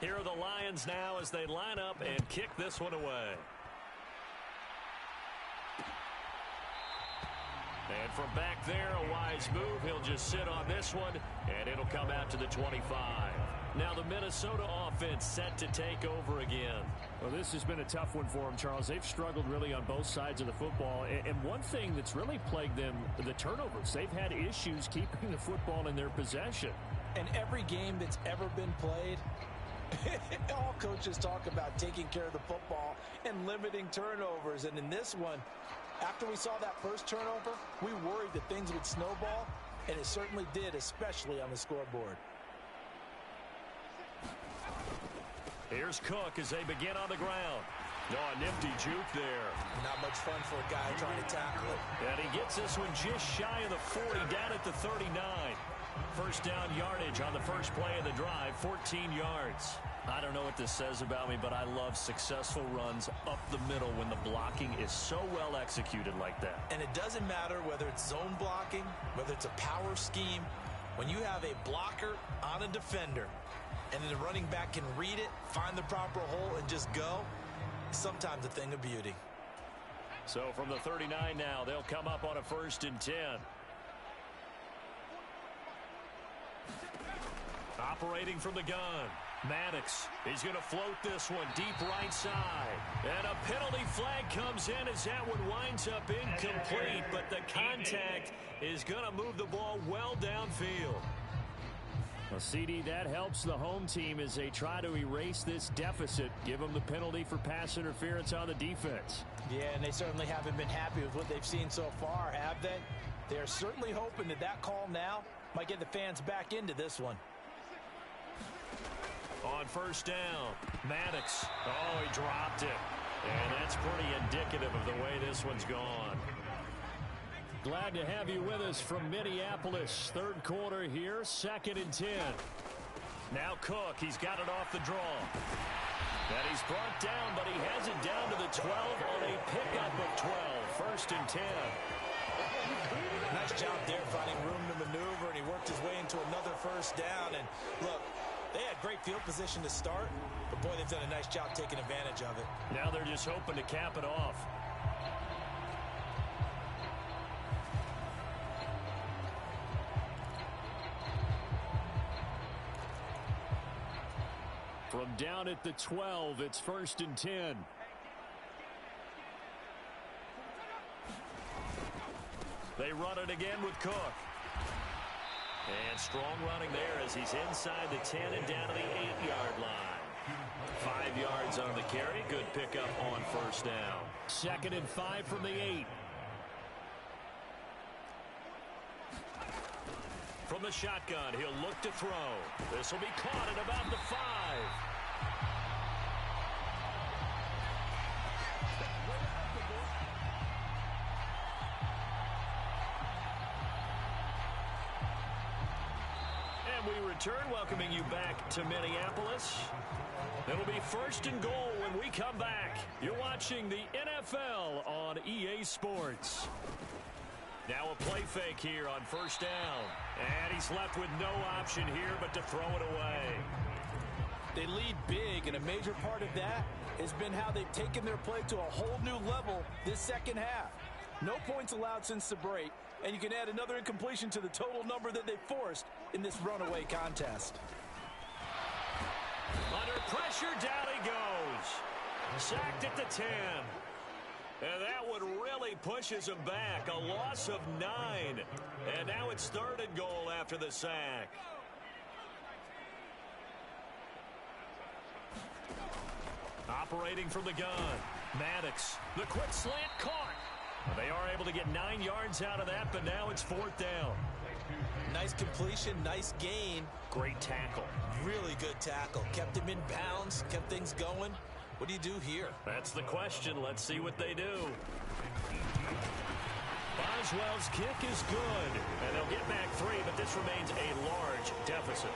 Here are the Lions now as they line up and kick this one away. And from back there, a wise move. He'll just sit on this one, and it'll come out to the 25. Now the Minnesota offense set to take over again. Well, this has been a tough one for them, Charles. They've struggled really on both sides of the football. And one thing that's really plagued them, the turnovers. They've had issues keeping the football in their possession. And every game that's ever been played, all coaches talk about taking care of the football and limiting turnovers. And in this one, after we saw that first turnover, we worried that things would snowball, and it certainly did, especially on the scoreboard. Here's Cook as they begin on the ground. Oh, a nifty juke there. Not much fun for a guy trying to tackle it. And he gets this one just shy of the 40, down at the 39. First down yardage on the first play of the drive, 14 yards. I don't know what this says about me, but I love successful runs up the middle when the blocking is so well executed like that. And it doesn't matter whether it's zone blocking, whether it's a power scheme. When you have a blocker on a defender, and then the running back can read it, find the proper hole, and just go, sometimes a thing of beauty. So from the 39 now, they'll come up on a 1st and 10. Operating from the gun, Maddox. He's going to float this one deep right side. And a penalty flag comes in as that one winds up incomplete, but the contact is going to move the ball well downfield. Well, CD, that helps the home team as they try to erase this deficit, give them the penalty for pass interference on the defense. Yeah, and they certainly haven't been happy with what they've seen so far, have they? They're certainly hoping that that call now might get the fans back into this one. On 1st down, Maddox. Oh, he dropped it. And that's pretty indicative of the way this one's gone. Glad to have you with us from Minneapolis. Third quarter here, 2nd and 10. Now Cook, he's got it off the draw. And he's brought down, but he has it down to the 12 on a pickup of 12. 1st and 10. Nice job there finding room to maneuver, and he worked his way into another 1st down. And look, they had great field position to start, but boy, they've done a nice job taking advantage of it. Now they're just hoping to cap it off. From down at the 12, it's 1st and 10. They run it again with Cook. And strong running there as he's inside the 10 and down to the 8-yard line. 5 yards on the carry. Good pickup on 1st down. 2nd and 5 from the 8. From the shotgun, he'll look to throw. This will be caught at about the 5. We return, welcoming you back to Minneapolis. It'll be 1st and goal when we come back. You're watching the NFL on EA Sports. Now a play fake here on 1st down. And he's left with no option here but to throw it away. They lead big, and a major part of that has been how they've taken their play to a whole new level this second half. No points allowed since the break, And you can add another incompletion to the total number that they forced in this runaway contest. Under pressure, down he goes. Sacked at the 10. And that one really pushes him back. A loss of 9. And now it's 3rd and goal after the sack. Operating from the gun. Maddox. The quick slant caught. They are able to get 9 yards out of that, but now it's 4th down. Nice completion, nice gain. Great tackle. Really good tackle. Kept him in bounds, kept things going. What do you do here? That's the question. Let's see what they do. Boswell's kick is good. And they'll get back 3, but this remains a large deficit.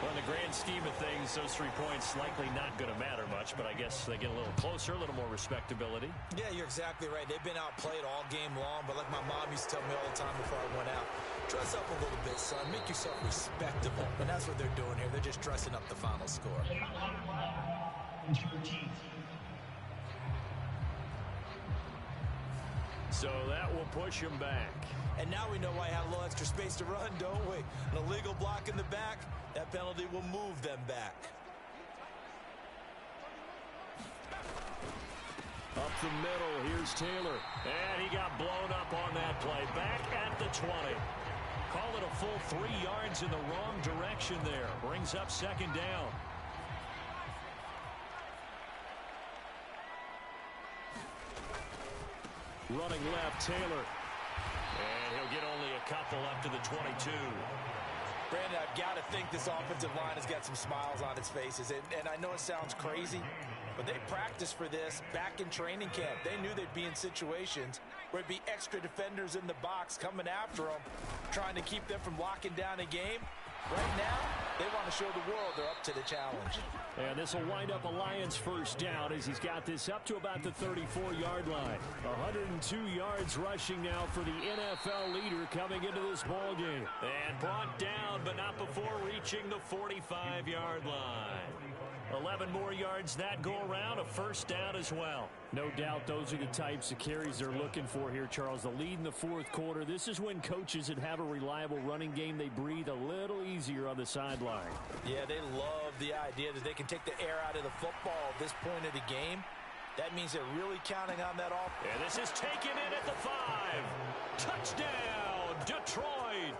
Well, in the grand scheme of things, those 3 points likely not going to matter much, but I guess they get a little closer, a little more respectability. Yeah, you're exactly right. They've been outplayed all game long, but like my mom used to tell me all the time before I went out, dress up a little bit, son. Make yourself respectable. And that's what they're doing here. They're just dressing up the final score. So that will push him back. And now we know why I had a little extra space to run, don't we? An illegal block in the back. That penalty will move them back. Up the middle, here's Taylor. And he got blown up on that play. Back at the 20. Call it a full 3 yards in the wrong direction there. Brings up 2nd down. Running left, Taylor. And he'll get only a couple up to the 22. Brandon, I've got to think this offensive line has got some smiles on its faces. And I know it sounds crazy, but they practiced for this back in training camp. They knew they'd be in situations where it'd be extra defenders in the box coming after them, trying to keep them from locking down a game. Right now, they want to show the world they're up to the challenge. And this will wind up a Lions 1st down as he's got this up to about the 34-yard line. 102 yards rushing now for the NFL leader coming into this ball game. And brought down, but not before reaching the 45-yard line. 11 more yards that go around, a 1st down as well. No doubt those are the types of carries they're looking for here, Charles. The lead in the 4th quarter. This is when coaches that have a reliable running game, they breathe a little easier on the sideline. Yeah, they love the idea that they can take the air out of the football at this point of the game. That means they're really counting on that off. And this is taken in at the 5. Touchdown, Detroit.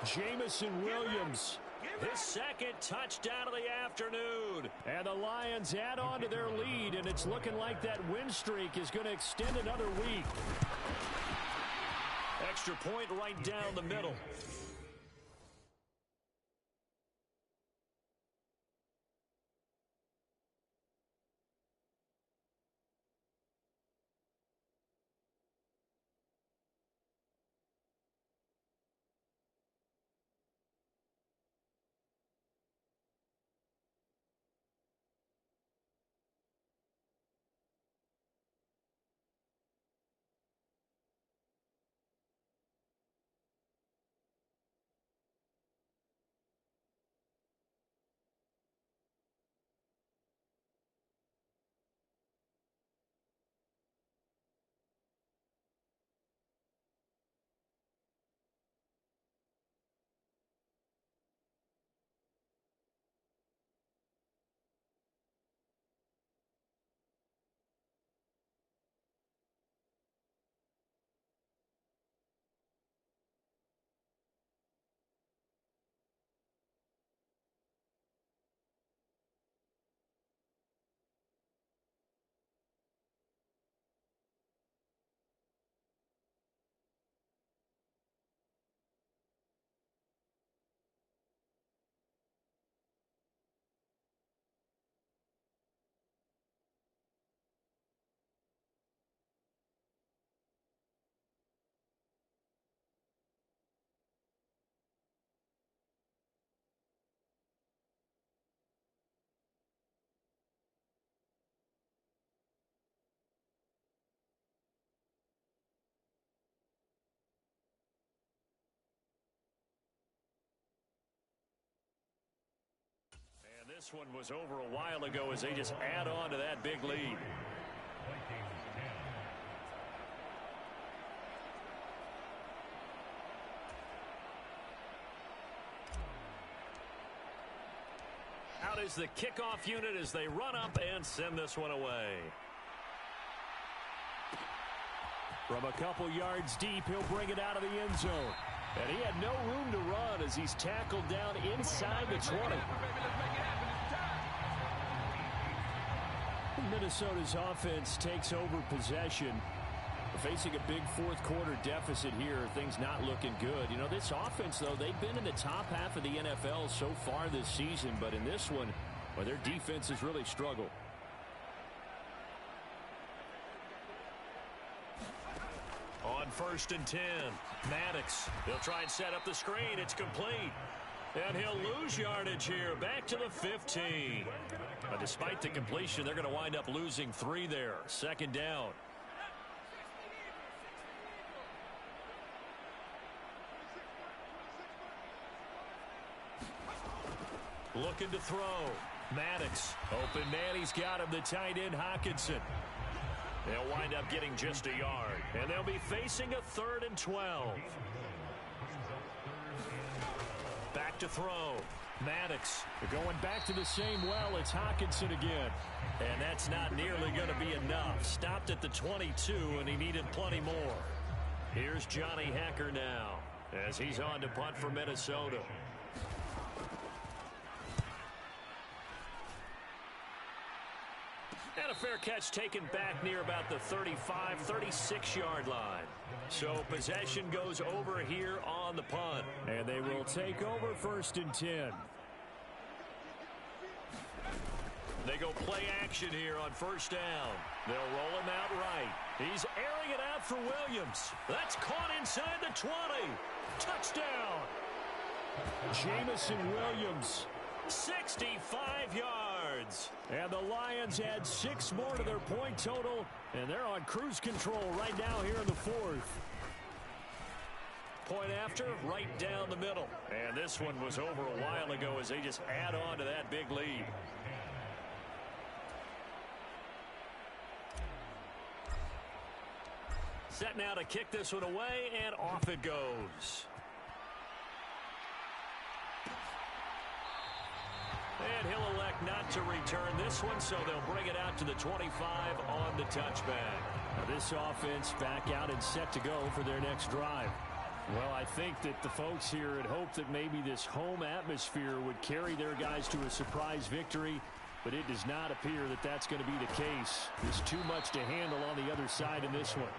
Jamison Williams. His 2nd touchdown of the afternoon. And the Lions add on to their lead, and it's looking like that win streak is going to extend another week. Extra point right down the middle. This one was over a while ago as they just add on to that big lead. out is the kickoff unit as they run up and send this one away. From a couple yards deep, he'll bring it out of the end zone. And he had no room to run as he's tackled down inside the 20. Minnesota's offense takes over possession. Facing a big fourth quarter deficit here, things not looking good. You know, this offense, though, they've been in the top half of the NFL so far this season, but in this one, well, their defense has really struggled. On 1st and 10, Maddox. He'll try and set up the screen. It's complete. And he'll lose yardage here. Back to the 15. But despite the completion, they're going to wind up losing 3 there. 2nd down. Looking to throw. Maddox. Open man. He's got him. The tight end, Hockenson. They'll wind up getting just a yard. And they'll be facing a 3rd and 12. Back to throw. Maddox. They're going back to the same well. It's Hockenson again. And that's not nearly going to be enough. Stopped at the 22, and he needed plenty more. Here's Johnny Hekker now as he's on to punt for Minnesota. And a fair catch taken back near about the 35, 36-yard line. So possession goes over here on the punt. And they will take over 1st and 10. They go play action here on 1st down. They'll roll him out right. He's airing it out for Williams. That's caught inside the 20. Touchdown. Jamison Williams. 65 yards. And the Lions add 6 more to their point total, and they're on cruise control right now here in the 4th. Point after, right down the middle. And this one was over a while ago as they just add on to that big lead. Set now to kick this one away, and off it goes. And he'll elect not to return this one, so they'll bring it out to the 25 on the touchback. Now this offense back out and set to go for their next drive. Well, I think that the folks here had hoped that maybe this home atmosphere would carry their guys to a surprise victory, but it does not appear that that's going to be the case. There's too much to handle on the other side in this one.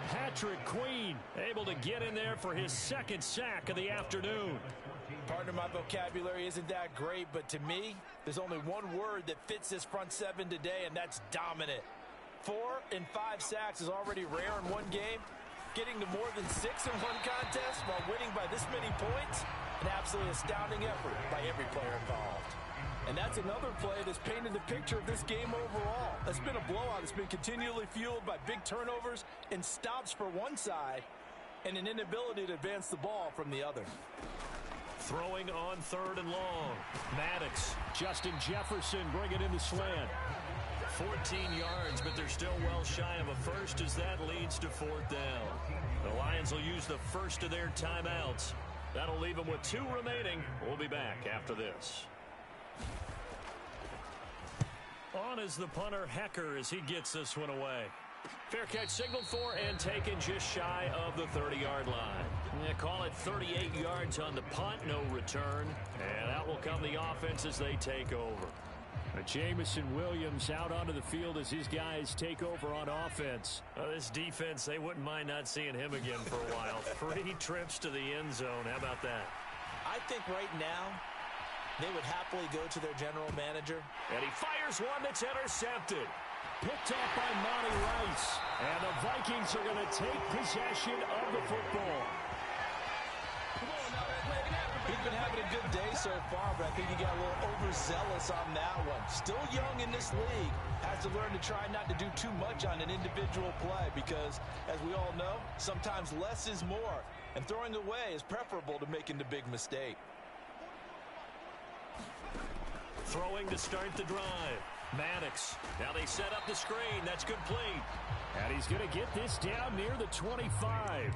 Patrick Queen able to get in there for his 2nd sack of the afternoon. Partner, my vocabulary isn't that great, but to me, there's only one word that fits this front 7 today, and that's dominant. 4 and 5 sacks is already rare in one game. Getting to more than 6 in one contest while winning by this many points, an absolutely astounding effort by every player involved. And that's another play that's painted the picture of this game overall. It's been a blowout. It's been continually fueled by big turnovers and stops for one side and an inability to advance the ball from the other. Throwing on 3rd and long. Maddox. Justin Jefferson bring it in the slant. 14 yards, but they're still well shy of a first as that leads to 4th down. The Lions will use the first of their timeouts. That'll leave them with 2 remaining. We'll be back after this. On is the punter, Hekker, as he gets this one away. Fair catch signaled for and taken just shy of the 30-yard line. Yeah, call it 38 yards on the punt, no return. And out will come the offense as they take over. Jamison Williams out onto the field as his guys take over on offense. This defense, they wouldn't mind not seeing him again for a while. 3 trips to the end zone. How about that? I think right now they would happily go to their general manager. And he fires one that's intercepted. Picked up by Monty Rice. And the Vikings are going to take possession of the football. He's been having a good day so far, but I think he got a little overzealous on that one. Still young in this league. Has to learn to try not to do too much on an individual play because, as we all know, sometimes less is more. And throwing away is preferable to making the big mistake. Throwing to start the drive. Maddox. Now they set up the screen. That's complete. And he's going to get this down near the 25.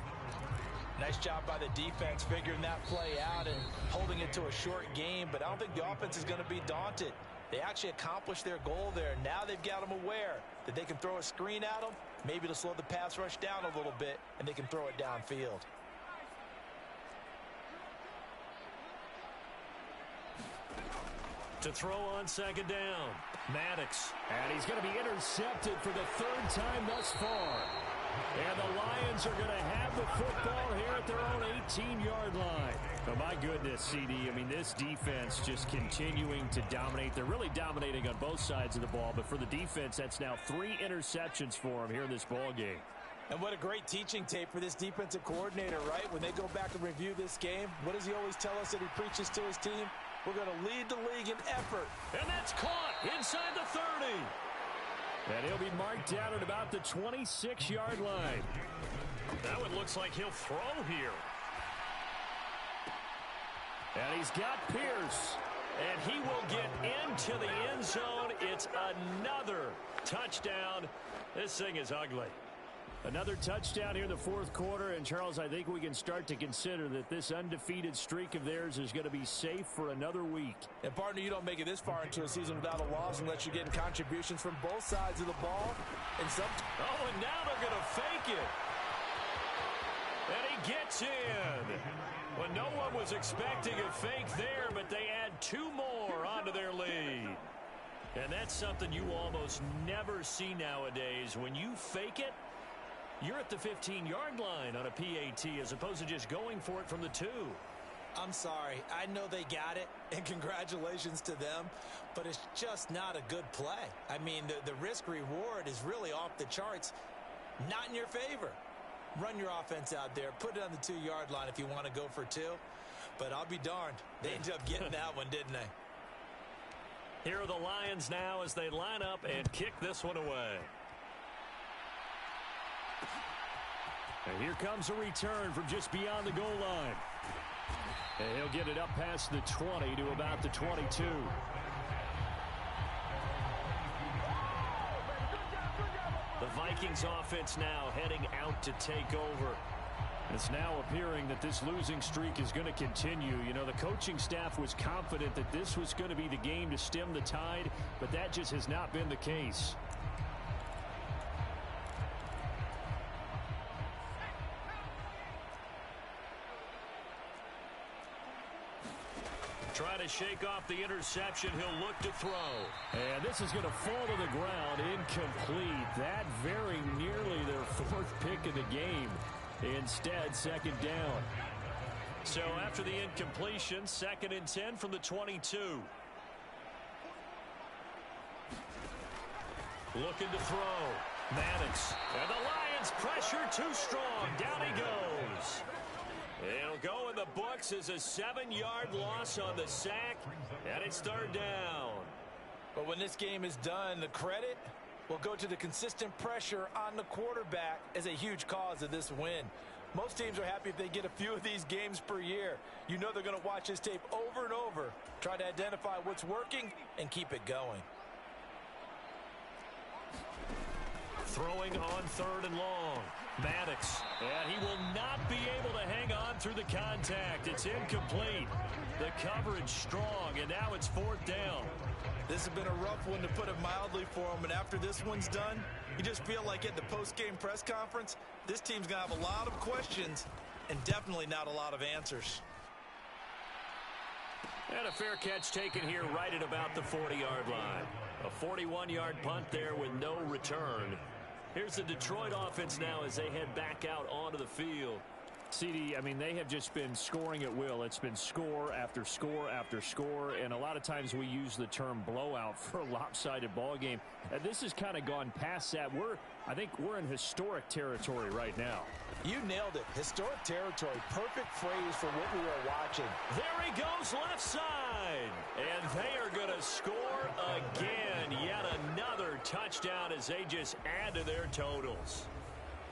Nice job by the defense figuring that play out and holding it to a short game, but I don't think the offense is going to be daunted. They actually accomplished their goal there. Now they've got them aware that they can throw a screen at them, maybe to slow the pass rush down a little bit, and they can throw it downfield. To throw on second down, Maddox. And he's going to be intercepted for the third time thus far. And the Lions are going to have the football here at their own 18-yard line. Oh, my goodness, CD. I mean, this defense just continuing to dominate. They're really dominating on both sides of the ball. But for the defense, that's now 3 interceptions for them here in this ball game. And what a great teaching tape for this defensive coordinator, right? When they go back and review this game, what does he always tell us that he preaches to his team? We're going to lead the league in effort. And that's caught inside the 30. And he'll be marked down at about the 26-yard line. That one looks like he'll throw here. And he's got Pierce. And he will get into the end zone. It's another touchdown. This thing is ugly. Another touchdown here in the fourth quarter. And, Charles, I think we can start to consider that this undefeated streak of theirs is going to be safe for another week. And, partner, you don't make it this far into a season without a loss unless you're getting contributions from both sides of the ball. And now they're going to fake it. And he gets in. Well, no one was expecting a fake there, but they add 2 more onto their lead. And that's something you almost never see nowadays. When you fake it, you're at the 15-yard line on a PAT as opposed to just going for it from the 2. I'm sorry. I know they got it, and congratulations to them, but it's just not a good play. I mean, the risk-reward is really off the charts, not in your favor. Run your offense out there. Put it on the 2-yard line if you want to go for 2, but I'll be darned. They ended up getting that one, didn't they? Here are the Lions now as they line up and kick this one away. And here comes a return from just beyond the goal line. And he'll get it up past the 20 to about the 22. The Vikings offense now heading out to take over. It's now appearing that this losing streak is going to continue. You know, the coaching staff was confident that this was going to be the game to stem the tide, but that just has not been the case. Trying to shake off the interception. He'll look to throw. And this is going to fall to the ground. Incomplete. That very nearly their 4th pick of the game. Instead, second down. So after the incompletion, 2nd and 10 from the 22. Looking to throw. Maddox. And the Lions pressure too strong. Down he goes. It'll go in the books as a 7-yard loss on the sack, and it's 3rd down. But when this game is done, the credit will go to the consistent pressure on the quarterback as a huge cause of this win. Most teams are happy if they get a few of these games per year. You know they're going to watch this tape over and over, try to identify what's working, and keep it going. Throwing on 3rd and long. Maddox. And he will not be able to hang on through the contact. It's incomplete. The coverage strong, and now it's 4th down. This has been a rough one, to put it mildly, for him. And after this one's done, you just feel like at the post-game press conference, this team's going to have a lot of questions and definitely not a lot of answers. And a fair catch taken here right at about the 40-yard line. A 41-yard punt there with no return. Here's the Detroit offense now as they head back out onto the field. CD, I mean, they have just been scoring at will. It's been score after score after score, and a lot of times we use the term blowout for a lopsided ball game. This has kind of gone past that. I think we're in historic territory right now. You nailed it. Historic territory. Perfect phrase for what we are watching. There he goes left side. And they are going to score again. Yet another touchdown as they just add to their totals.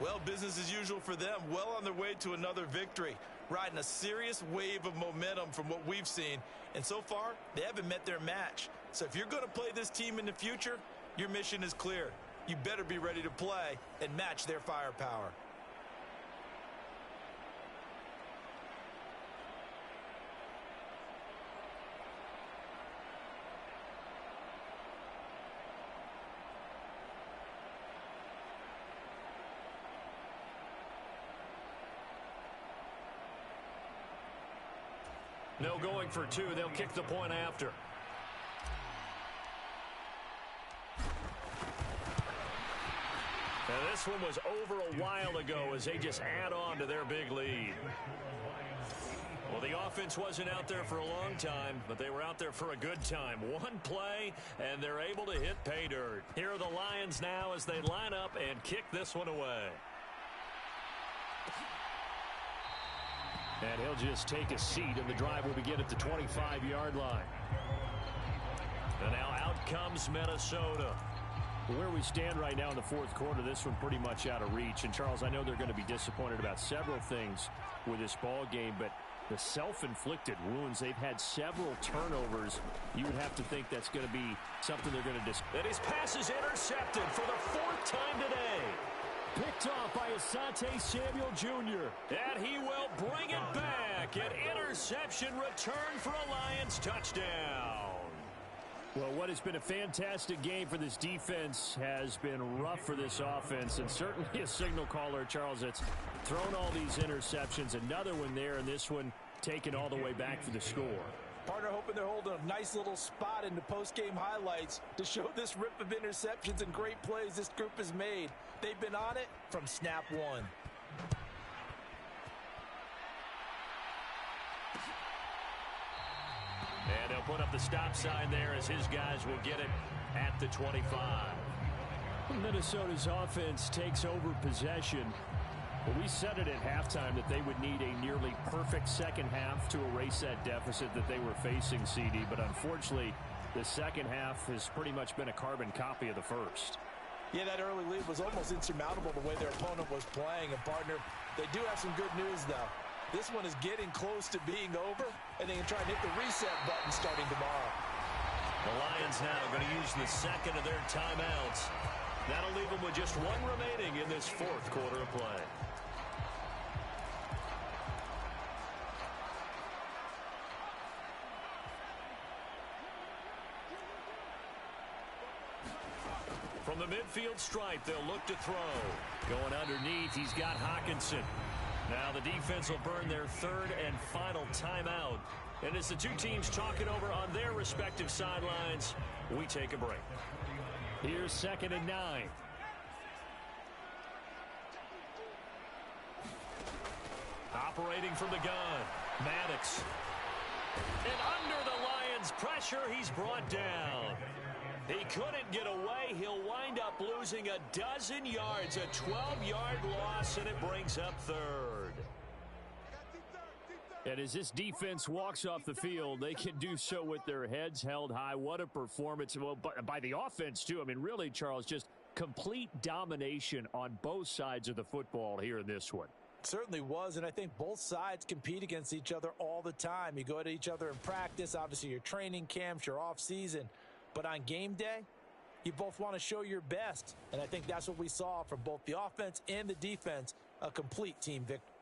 Well, business as usual for them. Well on their way to another victory. Riding a serious wave of momentum from what we've seen. And so far, they haven't met their match. So if you're going to play this team in the future, your mission is clear. You better be ready to play and match their firepower. No going for two. They'll kick the point after. And this one was over a while ago as they just add on to their big lead. Well, the offense wasn't out there for a long time, but they were out there for a good time. One play, and they're able to hit pay dirt. Here are the Lions now as they line up and kick this one away. And he'll just take a seat, and the drive will begin at the 25-yard line. And now out comes Minnesota. Where we stand right now in the fourth quarter, this one pretty much out of reach. And, Charles, I know they're going to be disappointed about several things with this ball game, but the self-inflicted wounds, they've had several turnovers. You would have to think that's going to be something they're going to And his pass is intercepted for the fourth time today. Picked off by Asante Samuel Jr. And he will bring it back. An interception return for a Lions touchdown. Well, what has been a fantastic game for this defense has been rough for this offense, and certainly a signal caller, Charles, that's thrown all these interceptions. Another one there, and this one taken all the way back for the score. Partner hoping they're holding a nice little spot in the post-game highlights to show this rip of interceptions and great plays this group has made. They've been on it from snap one. And they'll put up the stop sign there as his guys will get it at the 25. Minnesota's offense takes over possession. Well, we said it at halftime that they would need a nearly perfect second half to erase that deficit that they were facing, CD. But unfortunately, the second half has pretty much been a carbon copy of the first. Yeah, that early lead was almost insurmountable the way their opponent was playing. And, partner, they do have some good news, though. This one is getting close to being over, and they can try and hit the reset button starting tomorrow. The Lions now going to use the second of their timeouts. That'll leave them with just one remaining in this fourth quarter of play. From the midfield stripe, they'll look to throw. Going underneath, he's got Hockenson. Now the defense will burn their third and final timeout. And as the two teams talk it over on their respective sidelines, we take a break. Here's 2nd and 9. Operating from the gun, Maddox. And under the Lions' pressure, he's brought down. He couldn't get away. He'll wind up losing a dozen yards, a 12-yard loss, and it brings up third. And as this defense walks off the field, they can do so with their heads held high. What a performance. Well, by the offense, too. I mean, really, Charles, just complete domination on both sides of the football here in this one. Certainly was, and I think both sides compete against each other all the time. You go at each other in practice, obviously your training camps, your off-season. But on game day, you both want to show your best. And I think that's what we saw from both the offense and the defense, a complete team victory.